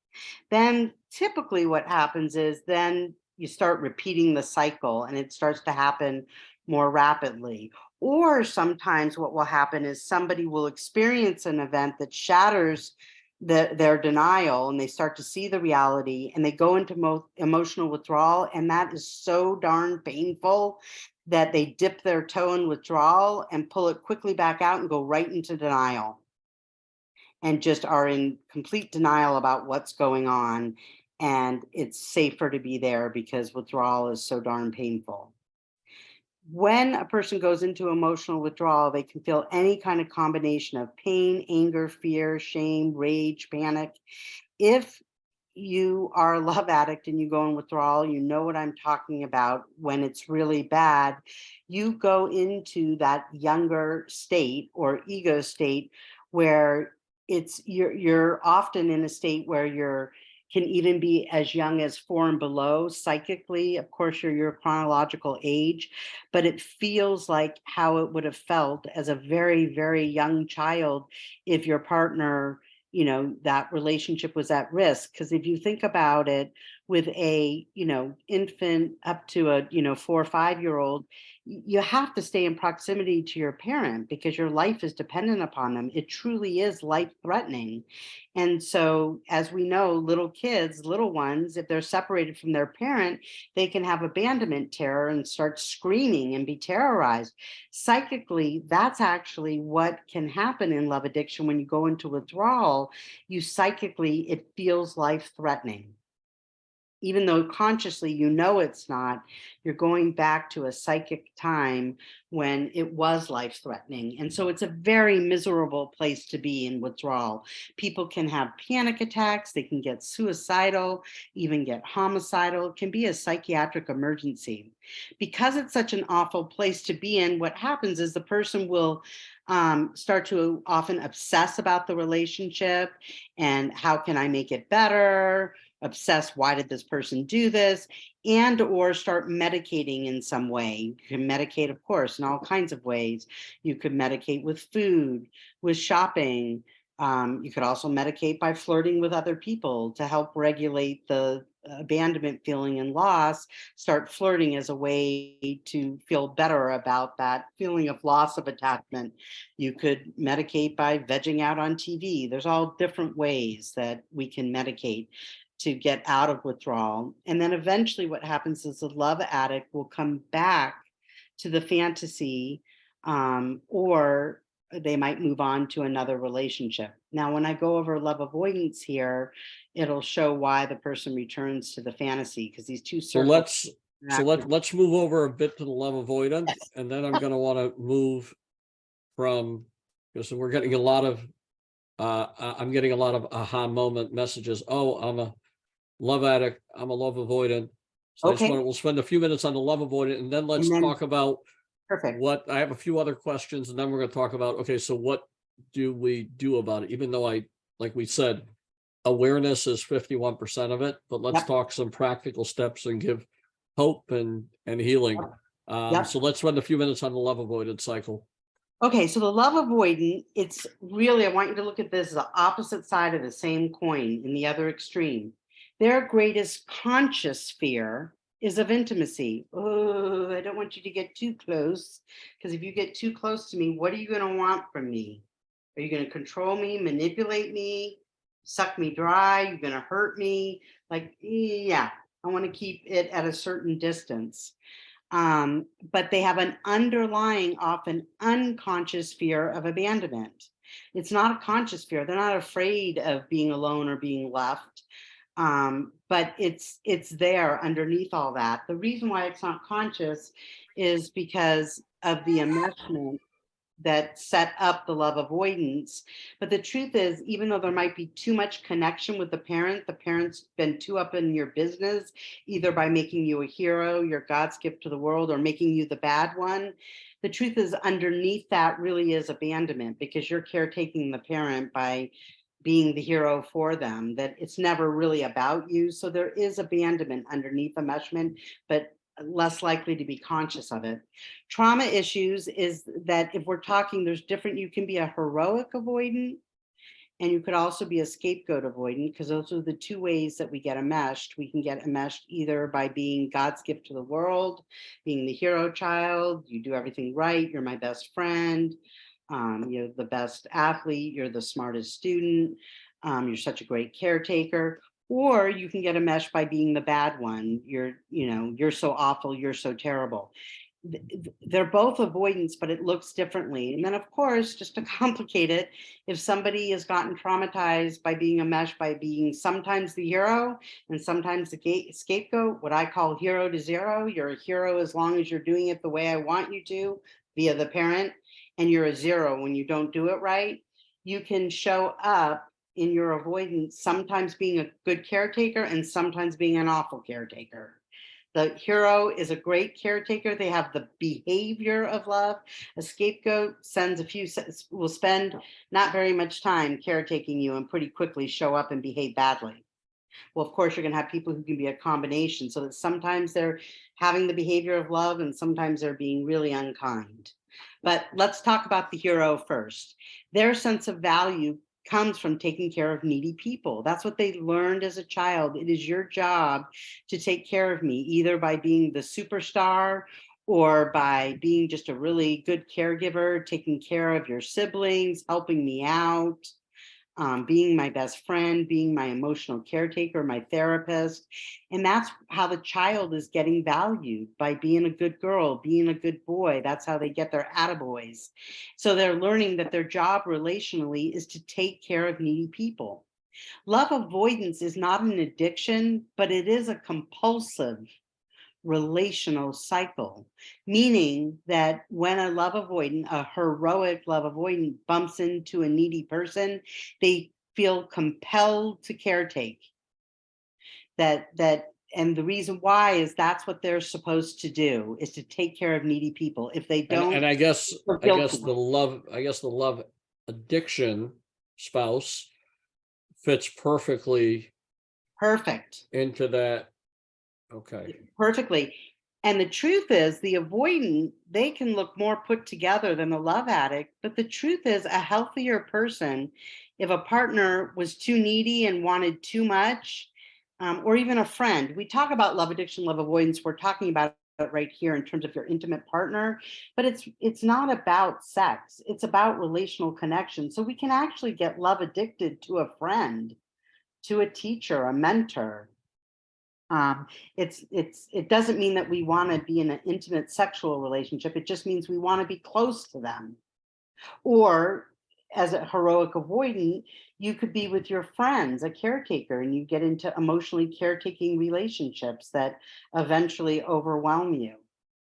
B: then typically what happens is then you start repeating the cycle, and it starts to happen more rapidly. Or sometimes what will happen is somebody will experience an event that shatters their denial, and they start to see the reality, and they go into emotional withdrawal. And that is so darn painful that they dip their toe in withdrawal and pull it quickly back out and go right into denial, and just are in complete denial about what's going on. And it's safer to be there because withdrawal is so darn painful. When a person goes into emotional withdrawal, they can feel any kind of combination of pain, anger, fear, shame, rage, panic. If you are a love addict and you go in withdrawal, you know what I'm talking about. When it's really bad, you go into that younger state or ego state, where you're often in a state where you're can even be as young as 4 and below psychically. Of course, you're your chronological age, but it feels like how it would have felt as a very, very young child if your partner, that relationship was at risk. Because if you think about it, with a, infant up to a, 4 or 5-year-old, you have to stay in proximity to your parent because your life is dependent upon them. It truly is life threatening. And so, as we know, little kids, little ones, if they're separated from their parent, they can have abandonment terror and start screaming and be terrorized. Psychically, that's actually what can happen in love addiction. When you go into withdrawal, psychically, it feels life threatening. Even though consciously it's not, you're going back to a psychic time when it was life-threatening. And so it's a very miserable place to be in withdrawal. People can have panic attacks, they can get suicidal, even get homicidal. It can be a psychiatric emergency. Because it's such an awful place to be in, what happens is the person will start to often obsess about the relationship and how can I make it better? Obsess, why did this person do this? And or start medicating in some way. You can medicate, of course, in all kinds of ways. You could medicate with food, with shopping. You could also medicate by flirting with other people to help regulate the abandonment feeling and loss. Start flirting as a way to feel better about that feeling of loss of attachment. You could medicate by vegging out on TV. There's all different ways that we can medicate to get out of withdrawal. And then eventually what happens is the love addict will come back to the fantasy, or they might move on to another relationship. Now, when I go over love avoidance here, it'll show why the person returns to the fantasy, because these two
A: So
B: circles.
A: let's move over a bit to the love avoidant, and then I'm going to want to move from, because we're getting a lot of I'm getting a lot of aha moment messages. Oh, I'm a love addict. I'm a love avoidant. So I just
B: Okay,
A: want to, we'll spend a few minutes on the love avoidant, and then let's
B: and then
A: talk about
B: perfect.
A: what, I have a few other questions, and then we're going to talk about, okay, so what do we do about it? Even though like we said, awareness is 51% of it, but let's
B: Yep.
A: talk some practical steps and give hope and healing.
B: Yep.
A: So let's spend a few minutes on the love avoidance cycle.
B: Okay, so the love avoidant, it's really, I want you to look at this as the opposite side of the same coin in the other extreme. Their greatest conscious fear is of intimacy. Oh, I don't want you to get too close, because if you get too close to me, what are you going to want from me? Are you going to control me, manipulate me, suck me dry? You're going to hurt me? Like, yeah, I want to keep it at a certain distance. But they have an underlying, often unconscious fear of abandonment. It's not a conscious fear. They're not afraid of being alone or being left. But it's there underneath all that. The reason why it's not conscious is because of the enmeshment that set up the love avoidance. But the truth is, even though there might be too much connection with the parent's been too up in your business, either by making you a hero, your God's gift to the world, or making you the bad one. The truth is, underneath that really is abandonment, because you're caretaking the parent by being the hero for them, that it's never really about you. So there is abandonment underneath enmeshment, but less likely to be conscious of it. Trauma issues is that if we're talking, there's different, you can be a heroic avoidant, and you could also be a scapegoat avoidant, because those are the two ways that we get enmeshed. We can get enmeshed either by being God's gift to the world, being the hero child, you do everything right, you're my best friend, you're the best athlete, you're the smartest student, you're such a great caretaker. Or you can get enmeshed by being the bad one. You're so awful, you're so terrible. They're both avoidance, but it looks differently. And then, of course, just to complicate it, if somebody has gotten traumatized by being enmeshed by being sometimes the hero and sometimes the scapegoat, what I call hero to zero, you're a hero as long as you're doing it the way I want you to via the parent, and you're a zero when you don't do it right, you can show up in your avoidance, sometimes being a good caretaker and sometimes being an awful caretaker. The hero is a great caretaker. They have the behavior of love. A scapegoat will spend not very much time caretaking you and pretty quickly show up and behave badly. Well, of course, you're going to have people who can be a combination, so that sometimes they're having the behavior of love and sometimes they're being really unkind. But let's talk about the hero first. Their sense of value comes from taking care of needy people. That's what they learned as a child. It is your job to take care of me, either by being the superstar or by being just a really good caregiver, taking care of your siblings, helping me out, being my best friend, being my emotional caretaker, my therapist. And that's how the child is getting valued, by being a good girl, being a good boy. That's how they get their attaboys. So they're learning that their job relationally is to take care of needy people. Love avoidance is not an addiction, but it is a compulsive relational cycle, meaning that when a love avoidant, a heroic love avoidant, bumps into a needy person, they feel compelled to caretake. And the reason why is that's what they're supposed to do, is to take care of needy people. If they don't,
A: And I guess
B: guilty.
A: the love addiction spouse fits perfectly
B: Perfect.
A: into that. Okay.
B: Perfectly. And the truth is, the avoidant, they can look more put together than the love addict. But the truth is, a healthier person, if a partner was too needy and wanted too much, or even a friend, we talk about love addiction, love avoidance, we're talking about it right here in terms of your intimate partner, but it's not about sex. It's about relational connection. So we can actually get love addicted to a friend, to a teacher, a mentor. It doesn't mean that we want to be in an intimate sexual relationship. It just means we want to be close to them. Or as a heroic avoidant, you could be with your friends, a caretaker, and you get into emotionally caretaking relationships that eventually overwhelm you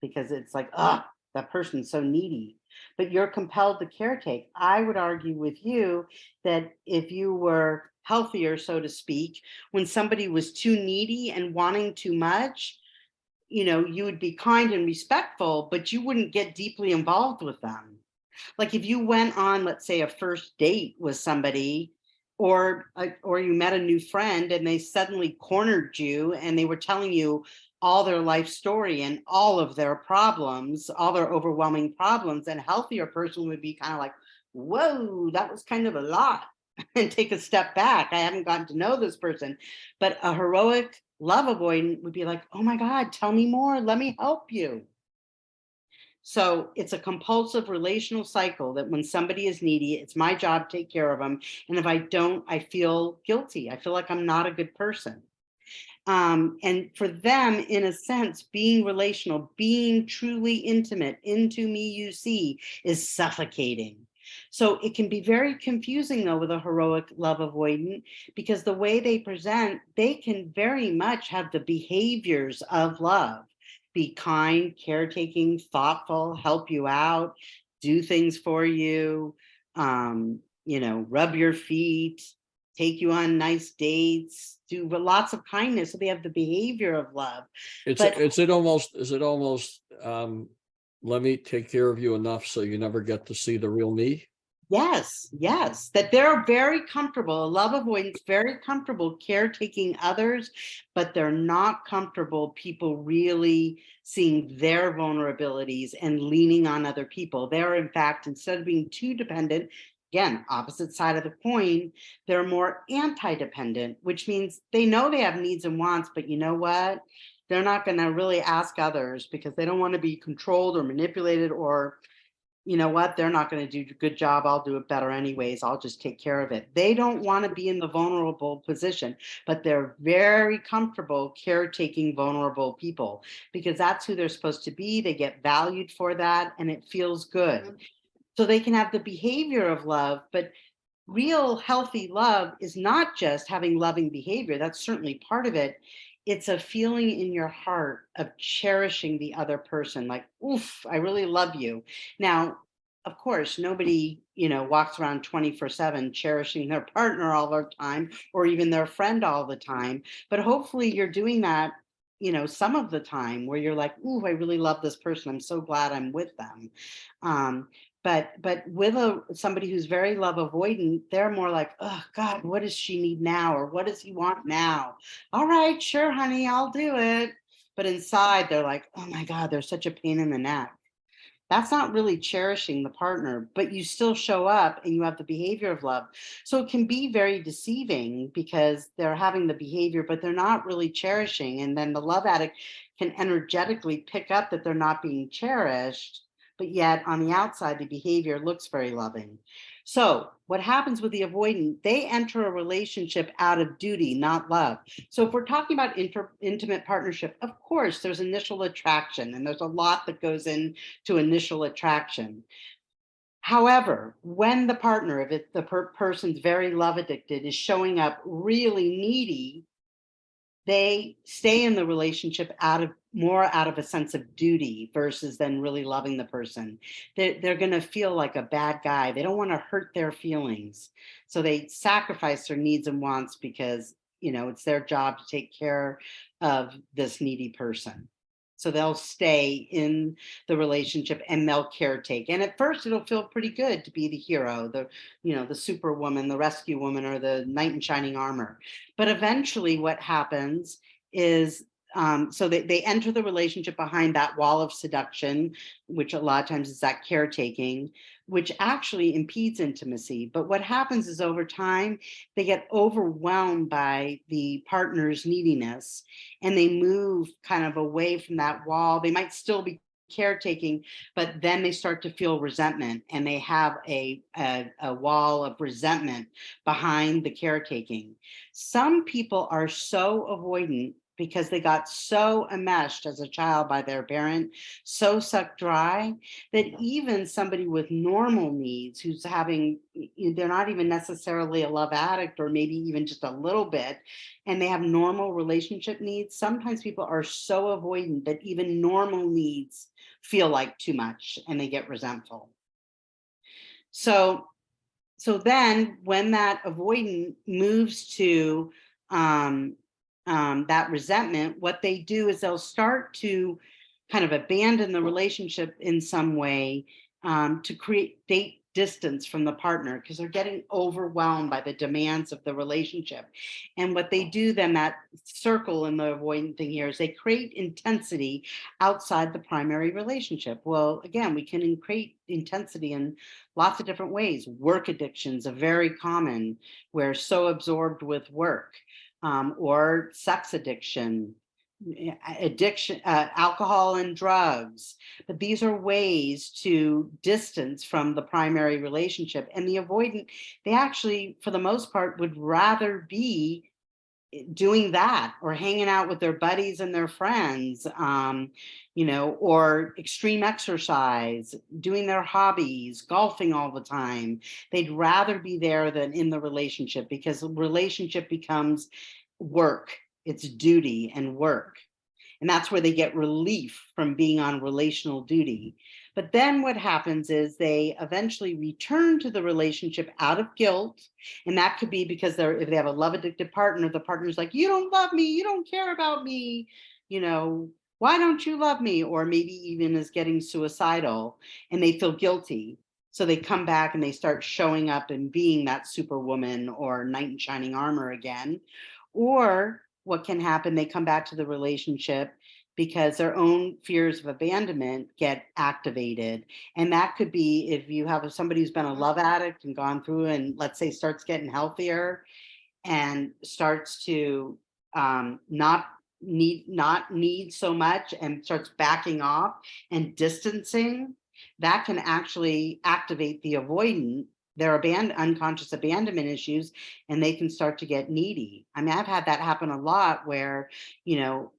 B: because it's like, ah, that person's so needy. But you're compelled to caretake. I would argue with you that if you were healthier, so to speak, when somebody was too needy and wanting too much, you would be kind and respectful, but you wouldn't get deeply involved with them. Like if you went on, let's say, a first date with somebody, or you met a new friend and they suddenly cornered you and they were telling you all their life story and all of their problems, all their overwhelming problems, and a healthier person would be kind of like, whoa, that was kind of a lot, and take a step back. I haven't gotten to know this person. But a heroic love avoidant would be like, oh my God, tell me more. Let me help you. So it's a compulsive relational cycle that when somebody is needy, it's my job to take care of them. And if I don't, I feel guilty. I feel like I'm not a good person. And for them, in a sense, being relational, being truly intimate, into me you see, is suffocating. So it can be very confusing, though, with a heroic love avoidant, because the way they present, they can very much have the behaviors of love. Be kind, caretaking, thoughtful, help you out, do things for you, rub your feet, take you on nice dates, do lots of kindness. So they have the behavior of love. But
A: Is it almost, let me take care of you enough so you never get to see the real me?
B: yes, that they're very comfortable, a love avoidance, very comfortable caretaking others, but they're not comfortable people really seeing their vulnerabilities and leaning on other people. They're, in fact, instead of being too dependent, again, opposite side of the coin, they're more anti-dependent, which means they know they have needs and wants, but you know what? They're not going to really ask others because they don't want to be controlled or manipulated, or you know what, they're not going to do a good job, I'll do it better anyways, I'll just take care of it. They don't want to be in the vulnerable position, but they're very comfortable caretaking vulnerable people because that's who they're supposed to be. They get valued for that and it feels good. So they can have the behavior of love, but real healthy love is not just having loving behavior. That's certainly part of it. It's a feeling in your heart of cherishing the other person, like, oof, I really love you. Now, of course, nobody, walks around 24/7 cherishing their partner all the time or even their friend all the time. But hopefully you're doing that, some of the time where you're like, ooh, I really love this person. I'm so glad I'm with them. Um, but with somebody who's very love avoidant, they're more like, oh God, what does she need now? Or what does he want now? All right, sure, honey, I'll do it. But inside they're like, oh my God, they're such a pain in the neck. That's not really cherishing the partner, but you still show up and you have the behavior of love. So it can be very deceiving because they're having the behavior, but they're not really cherishing. And then the love addict can energetically pick up that they're not being cherished, but yet on the outside, the behavior looks very loving. So what happens with the avoidant, they enter a relationship out of duty, not love. So if we're talking about intimate partnership, of course, there's initial attraction, and there's a lot that goes into initial attraction. However, when the partner, if the person's very love addicted, is showing up really needy, they stay in the relationship out of a sense of duty versus then really loving the person. They're going to feel like a bad guy. They don't want to hurt their feelings. So they sacrifice their needs and wants because, it's their job to take care of this needy person. So they'll stay in the relationship and they'll caretake. And at first it'll feel pretty good to be the hero, the superwoman, the rescue woman, or the knight in shining armor. But eventually what happens is so they enter the relationship behind that wall of seduction, which a lot of times is that caretaking, which actually impedes intimacy. But what happens is over time, they get overwhelmed by the partner's neediness and they move kind of away from that wall. They might still be caretaking, but then they start to feel resentment and they have a wall of resentment behind the caretaking. Some people are so avoidant because they got so enmeshed as a child by their parent, so sucked dry, that even somebody with normal needs who's having, they're not even necessarily a love addict or maybe even just a little bit, and they have normal relationship needs, sometimes people are so avoidant that even normal needs feel like too much and they get resentful. So then when that avoidant moves to that resentment, what they do is they'll start to kind of abandon the relationship in some way, to create distance from the partner because they're getting overwhelmed by the demands of the relationship. And what they do then, that circle in the avoidant thing here, is they create intensity outside the primary relationship. Well, again, we can create intensity in lots of different ways. Work addictions are very common. We're so absorbed with work, or sex addiction, alcohol and drugs. But these are ways to distance from the primary relationship. And the avoidant, they actually, for the most part, would rather be doing that or hanging out with their buddies and their friends, or extreme exercise, doing their hobbies, golfing all the time. They'd rather be there than in the relationship, because the relationship becomes work. It's duty and work. And that's where they get relief from being on relational duty. But then what happens is they eventually return to the relationship out of guilt. And that could be because if they have a love addicted partner, the partner's like, you don't love me, you don't care about me, why don't you love me? Or maybe even is getting suicidal and they feel guilty. So they come back and they start showing up and being that superwoman or knight in shining armor again. Or what can happen, they come back to the relationship because their own fears of abandonment get activated. And that could be if you have somebody who's been a love addict and gone through and, let's say, starts getting healthier and starts to not need so much and starts backing off and distancing, that can actually activate the avoidant, their unconscious abandonment issues, and they can start to get needy. I mean, I've had that happen a lot where,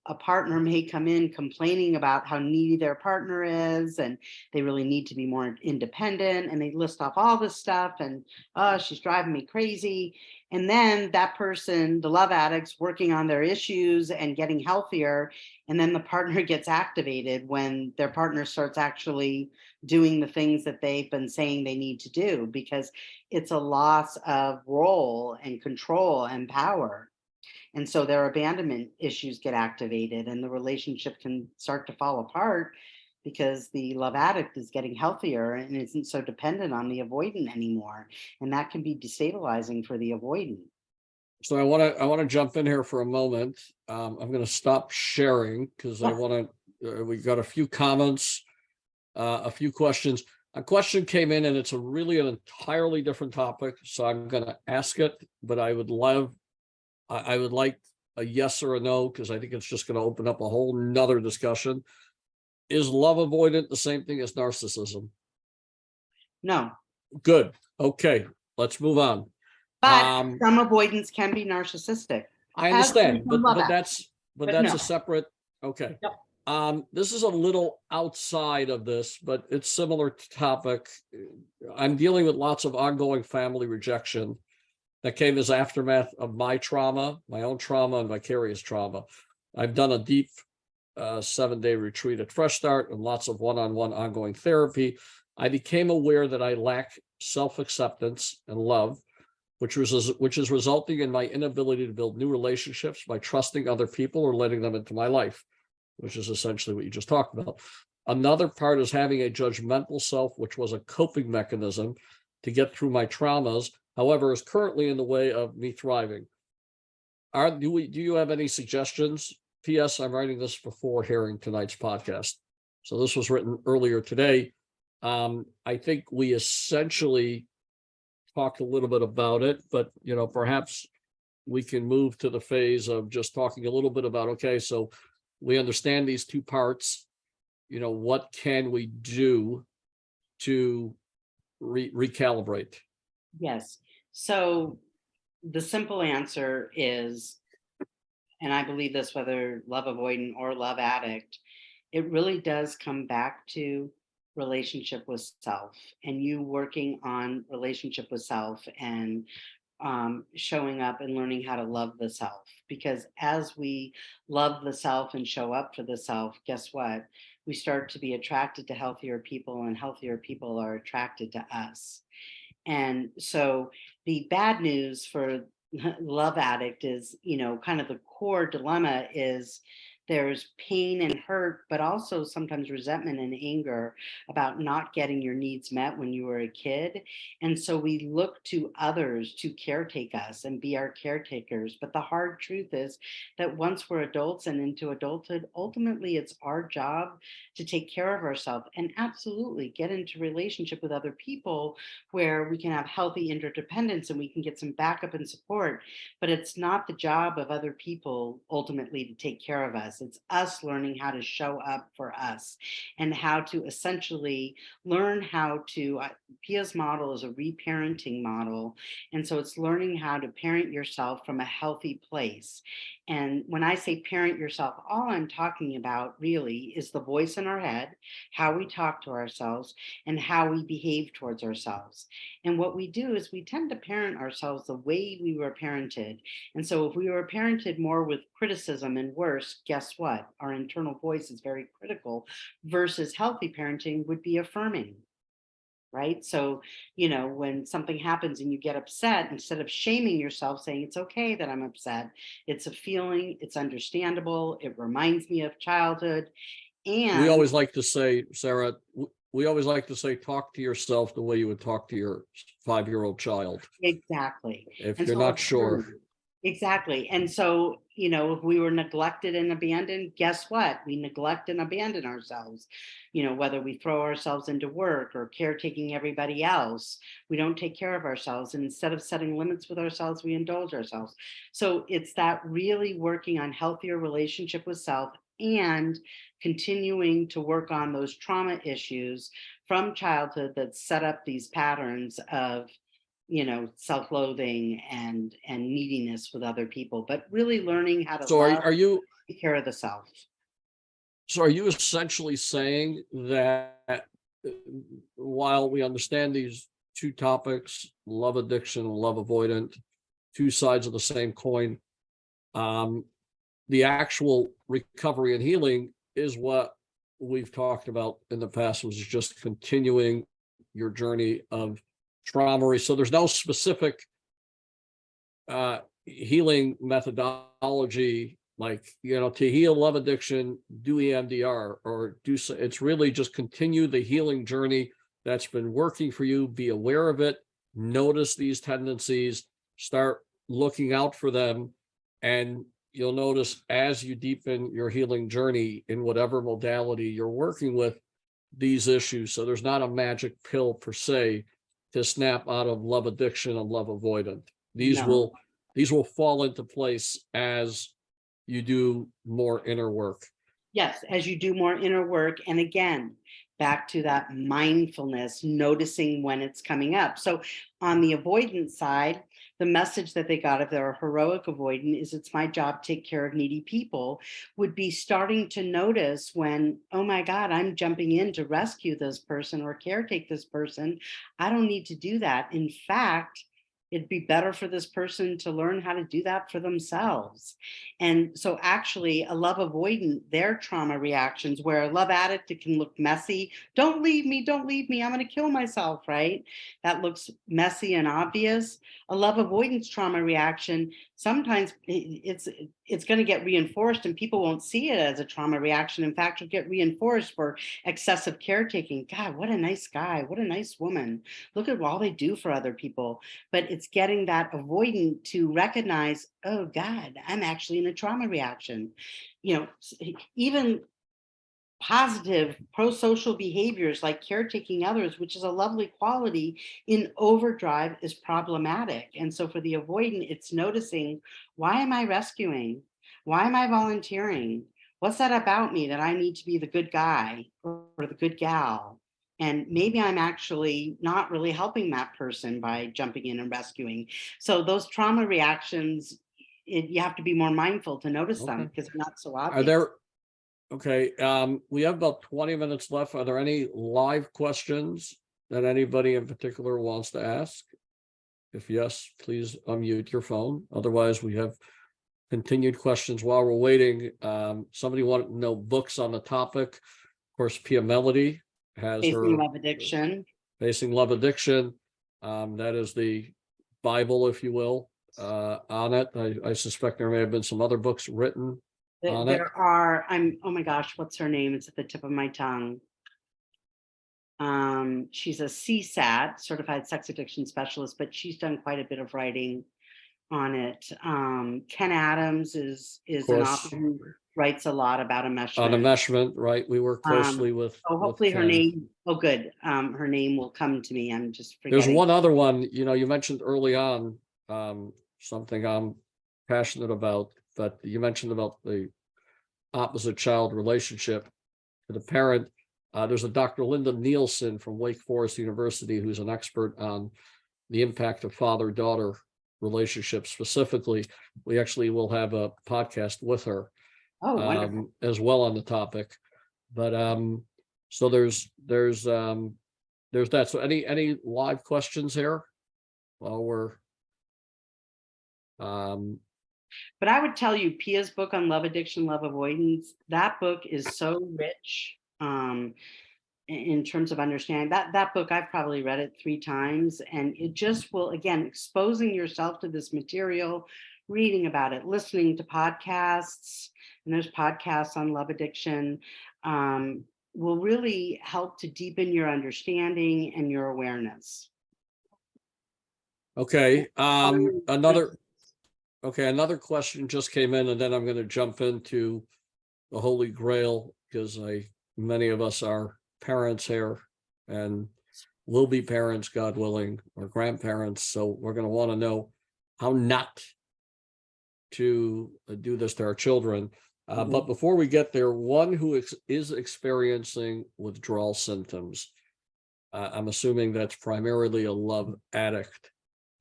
B: a partner may come in complaining about how needy their partner is and they really need to be more independent, and they list off all this stuff and, oh, she's driving me crazy. And then that person, the love addict's working on their issues and getting healthier, and then the partner gets activated when their partner starts actually doing the things that they've been saying they need to do, because it's a loss of role and control and power. And so their abandonment issues get activated and the relationship can start to fall apart because the love addict is getting healthier and isn't so dependent on the avoidant anymore. And that can be destabilizing for the avoidant.
A: So I want to jump in here for a moment. I'm going to stop sharing because I want to. We got a few comments, a few questions. A question came in, and it's really an entirely different topic. So I'm going to ask it, but I would like a yes or a no, because I think it's just going to open up a whole nother discussion. Is love avoidant the same thing as narcissism?
B: No.
A: Good. Okay, let's move on.
B: But some avoidance can be narcissistic.
A: I understand, but that's
B: no.
A: a separate. Okay.
B: Yep.
A: This is a little outside of this, but it's similar to topic. I'm dealing with lots of ongoing family rejection that came as aftermath of my trauma, my own trauma and vicarious trauma. I've done a deep 7-day retreat at Fresh Start and lots of one-on-one ongoing therapy. I became aware that I lack self-acceptance and love, which is resulting in my inability to build new relationships by trusting other people or letting them into my life, which is essentially what you just talked about. Another part is having a judgmental self, which was a coping mechanism to get through my traumas, however, is currently in the way of me thriving. Do you have any suggestions? P.S. I'm writing this before hearing tonight's podcast. So this was written earlier today. I think we essentially talked a little bit about it, but perhaps we can move to the phase of just talking a little bit about, okay, so we understand these two parts, what can we do to recalibrate?
B: Yes. So the simple answer is, and I believe this whether love avoidant or love addict, it really does come back to relationship with self, and you working on relationship with self, and showing up and learning how to love the self. Because as we love the self and show up for the self, guess what? We start to be attracted to healthier people, and healthier people are attracted to us. And so the bad news for love addict is, kind of the core dilemma is there's pain and hurt, but also sometimes resentment and anger about not getting your needs met when you were a kid. And so we look to others to caretake us and be our caretakers. But the hard truth is that once we're adults and into adulthood, ultimately it's our job to take care of ourselves and absolutely get into relationship with other people where we can have healthy interdependence and we can get some backup and support. But it's not the job of other people ultimately to take care of us. It's us learning how to show up for us and how to essentially learn how to. Pia's model is a reparenting model. And so it's learning how to parent yourself from a healthy place. And when I say parent yourself, all I'm talking about really is the voice in our head, how we talk to ourselves, and how we behave towards ourselves. And what we do is we tend to parent ourselves the way we were parented. And so if we were parented more with criticism and worse, guess what? Our internal voice is very critical versus healthy parenting would be affirming. Right. So, when something happens and you get upset, instead of shaming yourself, saying it's okay that I'm upset, it's a feeling, it's understandable, it reminds me of childhood.
A: We
B: And
A: always like to say, Sarah, we always like to say, talk to yourself the way you would talk to your 5-year-old child.
B: exactly.
A: If
B: And
A: you're
B: so
A: not sure.
B: exactly. And so, if we were neglected and abandoned, guess what? We neglect and abandon ourselves. Whether we throw ourselves into work or caretaking everybody else, we don't take care of ourselves. And instead of setting limits with ourselves, we indulge ourselves. So it's that really working on healthier relationship with self and continuing to work on those trauma issues from childhood that set up these patterns of self-loathing and neediness with other people, but really learning how to
A: So
B: love,
A: are you
B: take care of the self.
A: so are you essentially saying that while we understand these two topics, love addiction and love avoidant, two sides of the same coin, the actual recovery and healing is what we've talked about in the past, was just continuing your journey of trauma. So there's no specific healing methodology, like, to heal love addiction, do EMDR or do so. It's really just continue the healing journey that's been working for you. Be aware of it, notice these tendencies, start looking out for them, and you'll notice as you deepen your healing journey in whatever modality you're working with these issues. So there's not a magic pill per se to snap out of love addiction and love avoidant. These
B: No.
A: will fall into place as you do more inner work.
B: Yes, as you do more inner work. And again, back to that mindfulness, noticing when it's coming up. So on the avoidance side, the message that they got if they're a heroic avoidant is it's my job to take care of needy people, would be starting to notice when, oh my God, I'm jumping in to rescue this person or caretake this person. I don't need to do that. In fact, it'd be better for this person to learn how to do that for themselves. And so actually a love avoidant, their trauma reactions, where a love addict, it can look messy. Don't leave me, I'm going to kill myself, right? That looks messy and obvious. A love avoidance trauma reaction, sometimes it's going to get reinforced and people won't see it as a trauma reaction. In fact, you'll get reinforced for excessive caretaking. God, what a nice guy, what a nice woman. Look at all they do for other people. But it's getting that avoidant to recognize, oh God, I'm actually in a trauma reaction. Even positive pro-social behaviors like caretaking others, which is a lovely quality, in overdrive is problematic. And so for the avoidant, it's noticing, why am I rescuing? Why am I volunteering? What's that about me that I need to be the good guy or the good gal? And maybe I'm actually not really helping that person by jumping in and rescuing. So those trauma reactions, you have to be more mindful to notice them
A: Okay.
B: because they're not so
A: Are
B: obvious.
A: there, okay, we have about 20 minutes left. Are there any live questions that anybody in particular wants to ask? If yes, please unmute your phone. Otherwise, we have continued questions while we're waiting. Somebody wanted to know books on the topic. Of course, Pia Mellody has
B: Facing
A: her
B: Love Addiction.
A: Facing Love Addiction. That is the Bible, if you will, on it. I suspect there may have been some other books written on it.
B: There are, oh my gosh, what's her name? It's at the tip of my tongue. She's a CSAT, certified sex addiction specialist, but she's done quite a bit of writing on it. Ken Adams is an
A: course.
B: author who writes a lot about enmeshment.
A: On enmeshment, right? We work closely with.
B: Hopefully
A: with
B: her
A: Ken.
B: name. Oh, good. Her name will come to me. I'm just forgetting.
A: There's one other one, you mentioned early on, something I'm passionate about, but you mentioned about the opposite child relationship to the parent. There's a Dr. Linda Nielsen from Wake Forest University who's an expert on the impact of father-daughter relationships specifically. We actually will have a podcast with her as well on the topic. But so there's that. So any live questions here while we're
B: but I would tell you Pia's book on love addiction, love avoidance, that book is so rich in terms of understanding. That book, I've probably read it 3 times, and it just will, again, exposing yourself to this material, reading about it, listening to podcasts, and there's podcasts on love addiction, will really help to deepen your understanding and your awareness.
A: okay. Another question just came in, and then I'm going to jump into the Holy Grail, because many of us are parents here and will be parents, God willing, or grandparents. So we're going to want to know how not to do this to our children. But before we get there, one who is experiencing withdrawal symptoms, I'm assuming that's primarily a love addict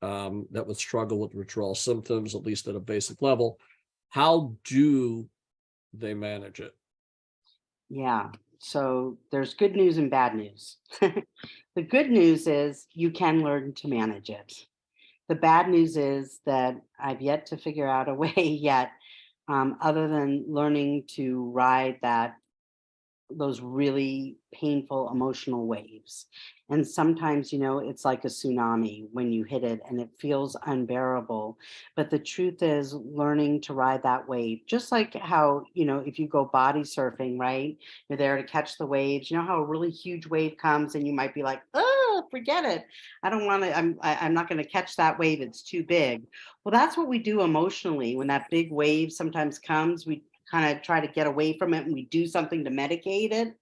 A: that would struggle with withdrawal symptoms, at least at a basic level. How do they manage it?
B: Yeah, so there's good news and bad news. The good news is you can learn to manage it. The bad news is that I've yet to figure out a way yet, other than learning to ride those really painful emotional waves. And sometimes, it's like a tsunami when you hit it and it feels unbearable. But the truth is learning to ride that wave, just like how, if you go body surfing, right? You're there to catch the waves. You know how a really huge wave comes and you might be like, oh, forget it. I don't want to, I'm not going to catch that wave. It's too big. Well, that's what we do emotionally. When that big wave sometimes comes, we kind of try to get away from it and we do something to medicate it.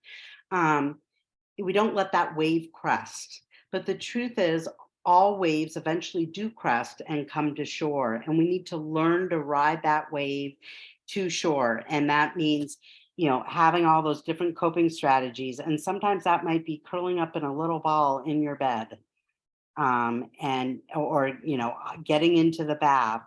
B: We don't let that wave crest. But the truth is, all waves eventually do crest and come to shore. And we need to learn to ride that wave to shore. And that means, having all those different coping strategies. And sometimes that might be curling up in a little ball in your bed, or getting into the bath,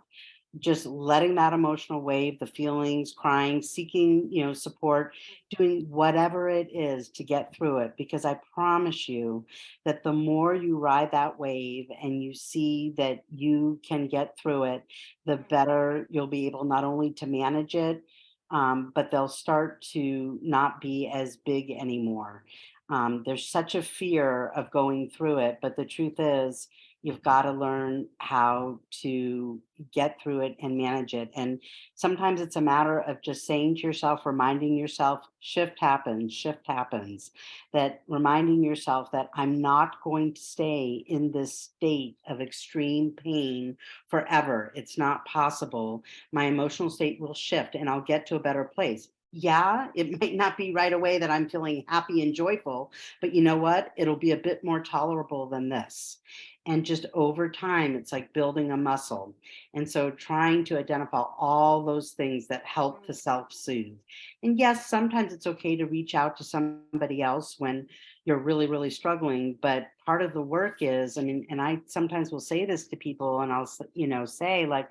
B: just letting that emotional wave, the feelings, crying, seeking, support, doing whatever it is to get through it. Because I promise you that the more you ride that wave and you see that you can get through it, the better you'll be able not only to manage it, but they'll start to not be as big anymore. There's such a fear of going through it, but the truth is, you've got to learn how to get through it and manage it. And sometimes it's a matter of just saying to yourself, reminding yourself, shift happens, that reminding yourself that I'm not going to stay in this state of extreme pain forever. It's not possible. My emotional state will shift and I'll get to a better place. Yeah, it might not be right away that I'm feeling happy and joyful, but you know what? It'll be a bit more tolerable than this. And just over time, it's like building a muscle. And so trying to identify all those things that help to self-soothe. And yes, sometimes it's okay to reach out to somebody else when you're really, really struggling. But part of the work is, I mean, and I sometimes will say this to people, and I'll, say like,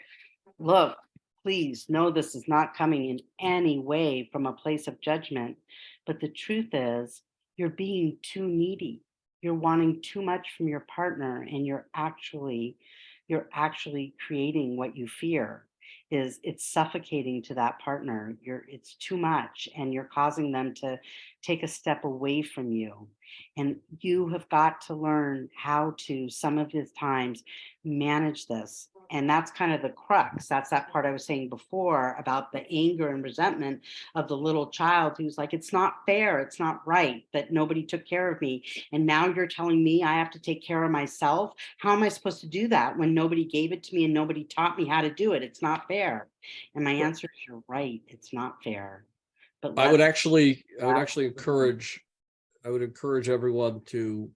B: look, please know this is not coming in any way from a place of judgment. But the truth is, you're being too needy. You're wanting too much from your partner, and you're actually creating what you fear. Is it's suffocating to that partner. It's too much, and you're causing them to take a step away from you. And you have got to learn how to, some of the times, manage this. And that's kind of the crux. That's that part I was saying before about the anger and resentment of the little child who's like, it's not fair, it's not right that nobody took care of me. And now you're telling me I have to take care of myself. How am I supposed to do that when nobody gave it to me and nobody taught me how to do it? It's not fair. And my answer is, you're right, it's not fair. But
A: I would
B: let's
A: actually encourage everyone who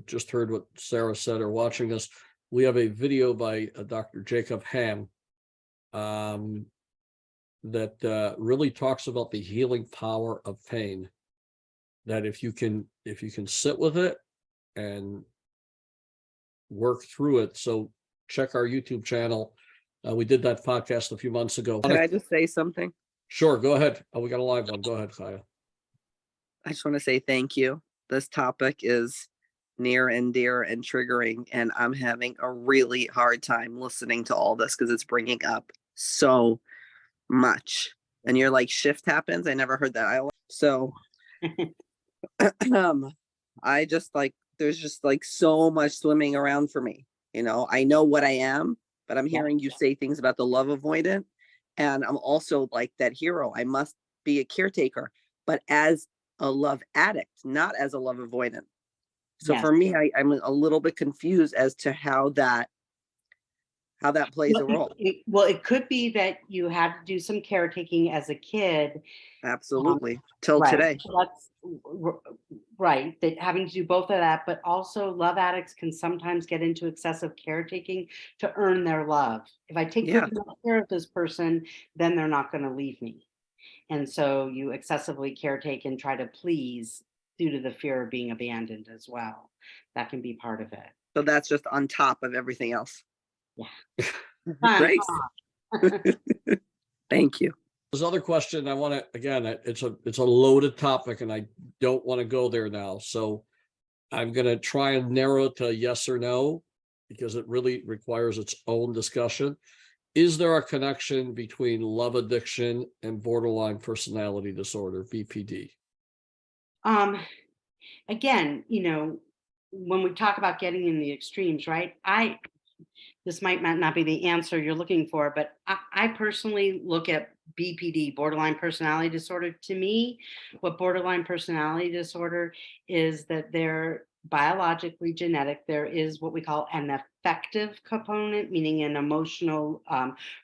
A: just heard what Sarah said or watching this. We have a video by Dr. Jacob Ham that really talks about the healing power of pain. That if you can sit with it and work through it. So check our YouTube channel. We did that podcast a few months ago.
D: Can I just say something?
A: Sure, go ahead. Oh, we got a live one. Go ahead, Kaya.
D: I just want to say thank you. This topic is near and dear and triggering, and I'm having a really hard time listening to all this because it's bringing up so much. And you're like, shift happens. I never heard that. So I just like, there's just like so much swimming around for me. I know what I am, but I'm hearing you say things about the love avoidant. And I'm also like that hero. I must be a caretaker, but as a love addict, not as a love avoidant. So for me, I'm a little bit confused as to how that plays a role.
B: It could be that you had to do some caretaking as a kid.
D: Absolutely. Till today.
B: That's right. That having to do both of that, but also love addicts can sometimes get into excessive caretaking to earn their love. If I take good care of this person, then they're not going to leave me. And so you excessively caretake and try to please due to the fear of being abandoned as well. That can be part of it.
D: So that's just on top of everything else.
B: Yeah.
D: Great. Thank you.
A: This other question I want to, again, it's a loaded topic and I don't want to go there now. So I'm going to try and narrow it to yes or no, because it really requires its own discussion. Is there a connection between love addiction and borderline personality disorder, BPD?
B: Again, when we talk about getting in the extremes, right? This might not be the answer you're looking for, but I personally look at BPD, borderline personality disorder. To me, what borderline personality disorder is that they're biologically genetic. There is what we call an affective component, meaning an emotional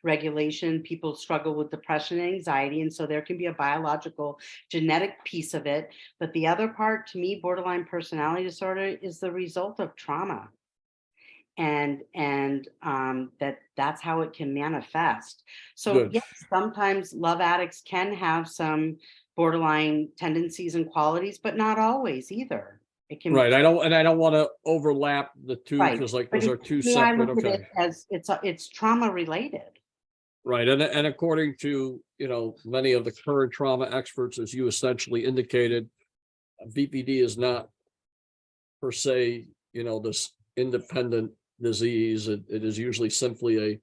B: regulation. People struggle with depression and anxiety, and so there can be a biological genetic piece of it. But the other part, to me, borderline personality disorder is the result of trauma. And that's how it can manifest. So yes, sometimes love addicts can have some borderline tendencies and qualities, but not always either. It can
A: I don't want to overlap the two because those are two separate.
B: Okay. It as it's trauma related.
A: Right. And according to, many of the current trauma experts, as you essentially indicated, BPD is not per se, this independent disease. It is usually simply a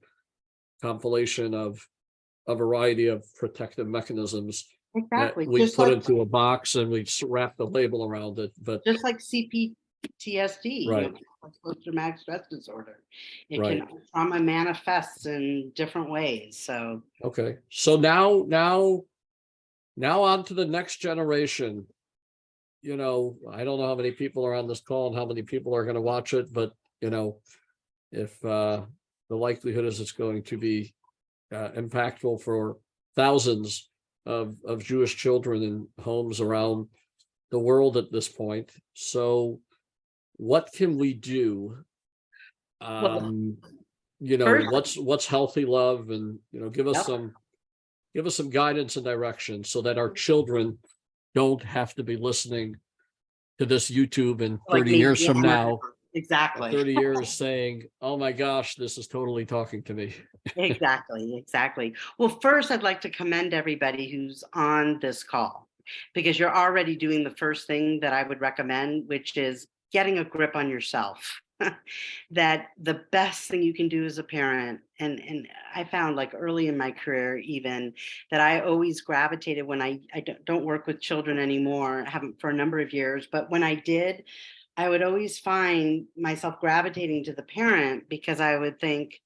A: compilation of a variety of protective mechanisms.
B: Exactly.
A: We just put into a box and we wrap the label around it. But
B: just like CPTSD,
A: right.
B: Post-traumatic stress disorder. Trauma manifests in different ways. So
A: okay. So now on to the next generation. I don't know how many people are on this call and how many people are going to watch it, but if the likelihood is it's going to be impactful for thousands of Jewish children in homes around the world at this point. So what can we do You know,
B: First-
A: what's healthy love, and, you know, give us
B: Yep.
A: some guidance and direction so that our children don't have to be listening to this YouTube in
B: Like
A: 30
B: me,
A: years from
B: yeah.
A: now, or
B: Exactly.
A: 30 years saying, oh my gosh, this is totally talking to me.
B: Exactly. Well, first, I'd like to commend everybody who's on this call, because you're already doing the first thing that I would recommend, which is getting a grip on yourself. That the best thing you can do as a parent, and I found, like, early in my career even, that I always gravitated when I don't work with children anymore, I haven't for a number of years, but when I did, I would always find myself gravitating to the parent, because I would think,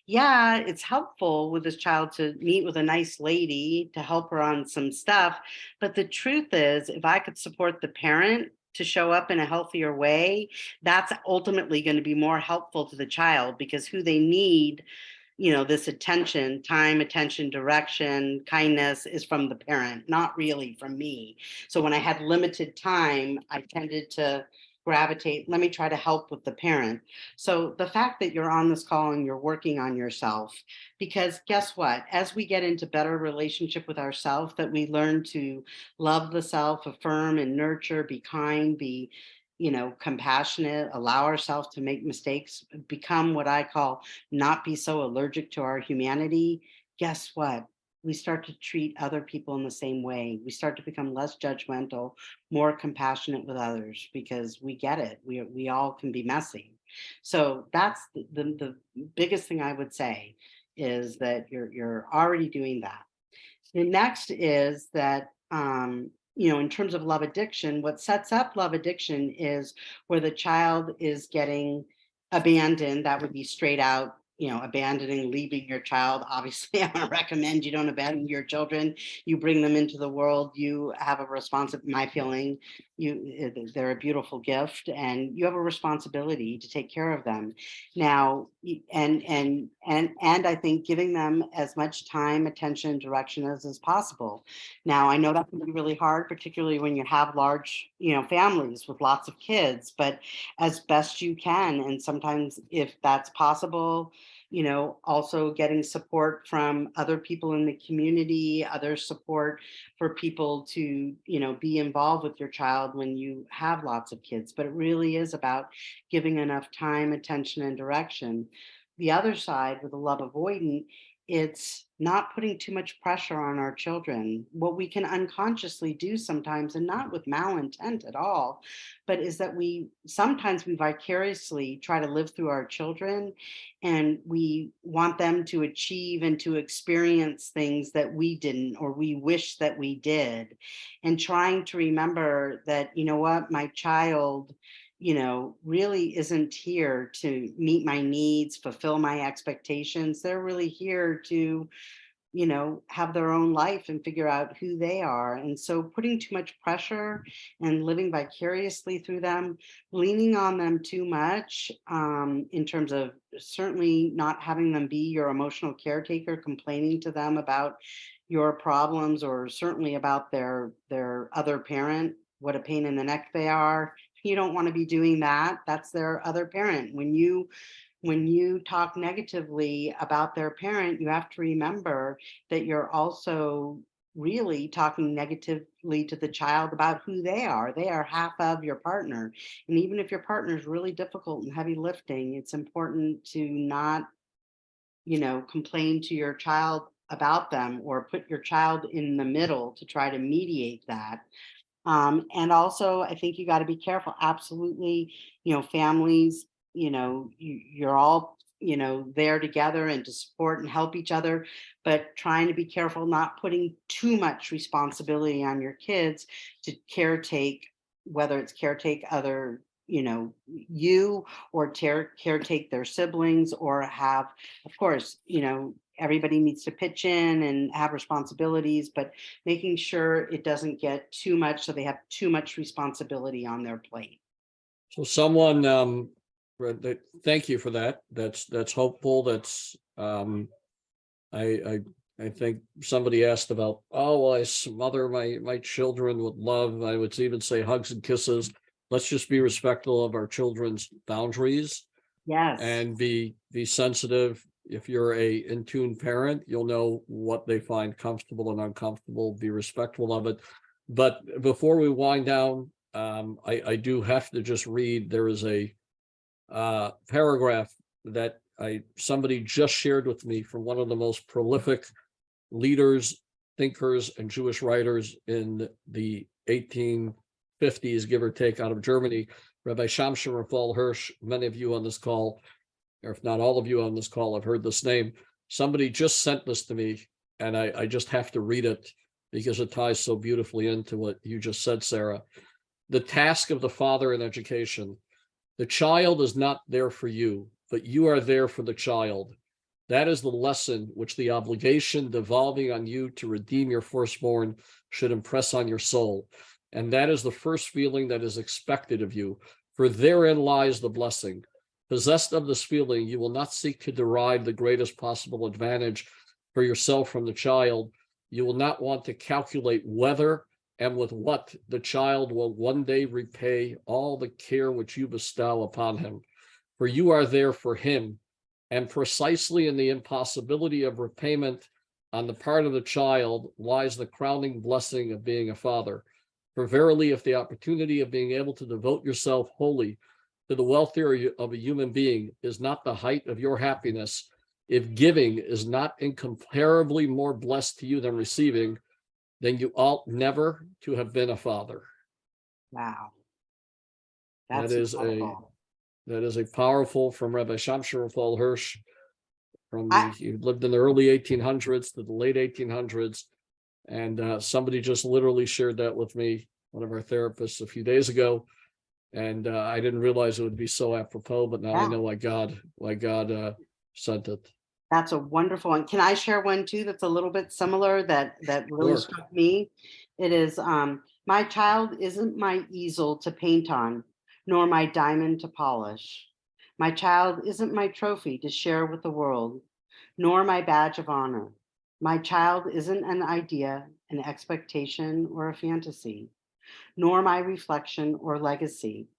B: yeah, it's helpful with this child to meet with a nice lady to help her on some stuff. But the truth is, if I could support the parent to show up in a healthier way, that's ultimately going to be more helpful to the child, because who they need, you know, this attention, time, attention, direction, kindness, is from the parent, not really from me. So when I had limited time, I tended to gravitate, let me try to help with the parent. So the fact that you're on this call and you're working on yourself, because guess what? As we get into better relationship with ourselves, that we learn to love the self, affirm and nurture, be kind, be, you know, compassionate, allow ourselves to make mistakes, become what I call not be so allergic to our humanity. Guess what? We start to treat other people in the same way. We start to become less judgmental, more compassionate with others, because we get it. We all can be messy. So that's the biggest thing I would say, is that you're already doing that. The next is that, you know, in terms of love addiction, what sets up love addiction is where the child is getting abandoned. That would be straight out, you know, abandoning, leaving your child. Obviously, I want to recommend you don't abandon your children. You bring them into the world. You have a responsibility, my feeling, they're a beautiful gift, and you have a responsibility to take care of them. Now, and I think giving them as much time, attention, direction as possible. Now, I know that can be really hard, particularly when you have large, you know, families with lots of kids, but as best you can. And sometimes, if that's possible, you know, also getting support from other people in the community, other support for people to, you know, be involved with your child when you have lots of kids. But it really is about giving enough time, attention, and direction. The other side, with the love avoidant, it's not putting too much pressure on our children. What we can unconsciously do sometimes, and not with malintent at all, but is that we sometimes we vicariously try to live through our children, and we want them to achieve and to experience things that we didn't, or we wish that we did. And trying to remember that, you know what, my child, you know, really isn't here to meet my needs, fulfill my expectations. They're really here to, you know, have their own life and figure out who they are. And so putting too much pressure and living vicariously through them, leaning on them too much, in terms of certainly not having them be your emotional caretaker, complaining to them about your problems, or certainly about their other parent, what a pain in the neck they are. You don't want to be doing that. That's their other parent. When you talk negatively about their parent, you have to remember that you're also really talking negatively to the child about who they are. They are half of your partner. And even if your partner is really difficult and heavy lifting, it's important to not, you know, complain to your child about them, or put your child in the middle to try to mediate that. And also, I think you got to be careful. Absolutely, you know, families, you know, you're all, you know, there together and to support and help each other, but trying to be careful not putting too much responsibility on your kids to caretake, whether it's caretake other, you know, you, or caretake their siblings, or have, of course, you know, everybody needs to pitch in and have responsibilities, but making sure it doesn't get too much, so they have too much responsibility on their plate.
A: So someone, thank you for that. That's hopeful. That's, I think somebody asked about, oh, well, I smother my children with love. I would even say hugs and kisses. Let's just be respectful of our children's boundaries.
B: Yes.
A: and be sensitive. If you're a in tune parent, you'll know what they find comfortable and uncomfortable, be respectful of it. But before we wind down, I do have to just read, there is a paragraph that somebody just shared with me from one of the most prolific leaders, thinkers, and Jewish writers in the 1850s, give or take, out of Germany, Rabbi Shamshon Raphael Hirsch. Many of you on this call, or if not all of you on this call, have heard this name. Somebody just sent this to me, and I just have to read it because it ties so beautifully into what you just said, Sarah. The task of the father in education. The child is not there for you, but you are there for the child. That is the lesson which the obligation devolving on you to redeem your firstborn should impress on your soul. And that is the first feeling that is expected of you, for therein lies the blessing. Possessed of this feeling, you will not seek to derive the greatest possible advantage for yourself from the child. You will not want to calculate whether and with what the child will one day repay all the care which you bestow upon him. For you are there for him, and precisely in the impossibility of repayment on the part of the child lies the crowning blessing of being a father. For verily, if the opportunity of being able to devote yourself wholly to the welfare of a human being is not the height of your happiness, if giving is not incomparably more blessed to you than receiving, then you ought never to have been a father.
B: Wow.
A: That
B: That's
A: is
B: incredible.
A: that is a powerful, from Rabbi Shamshon Raphael Hirsch, from
B: I-
A: he lived in the early 1800s to the late 1800s. And somebody just literally shared that with me, one of our therapists, a few days ago. And I didn't realize it would be so apropos, but now I
B: Yeah.
A: know why God sent it.
B: That's a wonderful one. Can I share one too that's a little bit similar that really
A: Sure.
B: struck me? It is my child isn't my easel to paint on, nor my diamond to polish. My child isn't my trophy to share with the world, nor my badge of honor. My child isn't an idea, an expectation, or a fantasy, nor my reflection or legacy.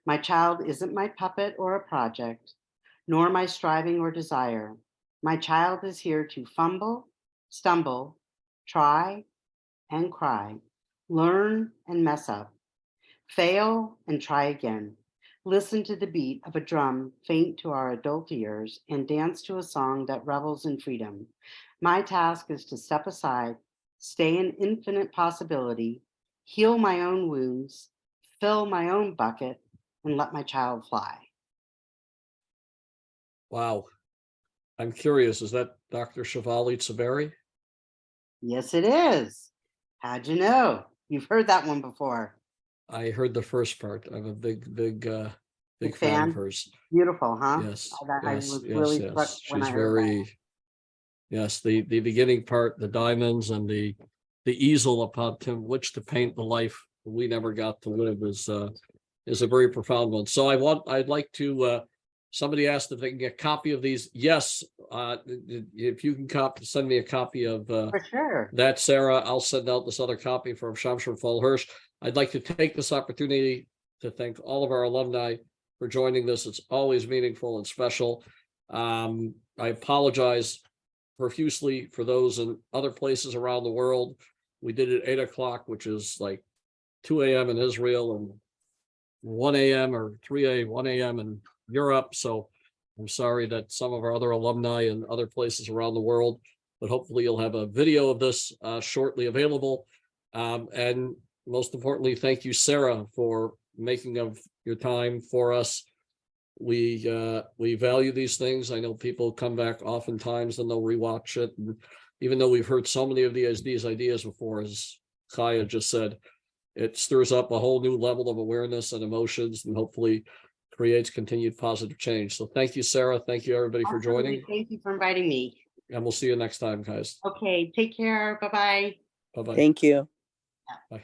B: My child isn't my puppet or a project, nor my striving or desire. My child is here to fumble, stumble, try, and cry, learn and mess up, fail and try again, listen to the beat of a drum faint to our adult ears, and dance to a song that revels in freedom. My task is to step aside, stay in infinite possibility, heal my own wounds, fill my own bucket, and let my child fly.
A: Wow. I'm curious, is that Dr. Shivali Tsaberi?
B: Yes, it is. How'd you know? You've heard that one before.
A: I heard the first part. I'm a big
B: Big
A: fan of
B: fan.
A: hers.
B: Beautiful, huh?
A: Yes,
B: I
A: yes,
B: was
A: yes,
B: really struck
A: yes.
B: when I
A: She's
B: heard that.
A: very, yes, the beginning part, the diamonds and the easel upon which to paint the life we never got to live is a very profound one. So I'd like to somebody asked if they can get a copy of these. Yes, if you can send me a copy of
B: For sure.
A: that, Sarah, I'll send out this other copy from Shamshon Raphael Hirsch. I'd like to take this opportunity to thank all of our alumni for joining this. It's always meaningful and special. I apologize profusely for those in other places around the world. We did it at 8 o'clock, which is like 2 a.m. in Israel and 1 a.m. or 1 a.m. in Europe. So I'm sorry that some of our other alumni in other places around the world, but hopefully you'll have a video of this shortly available. And most importantly, thank you, Sarah, for making of your time for us. We value these things. I know people come back oftentimes and they'll rewatch it. And even though we've heard so many of these ideas before, as Kaya just said, it stirs up a whole new level of awareness and emotions and hopefully creates continued positive change. So thank you, Sarah. Thank you, everybody, for
B: Absolutely.
A: joining.
B: Thank you for inviting me.
A: And we'll see you next time, guys.
B: Okay, take care. Bye-bye.
A: Bye-bye.
D: Thank you.
A: Bye.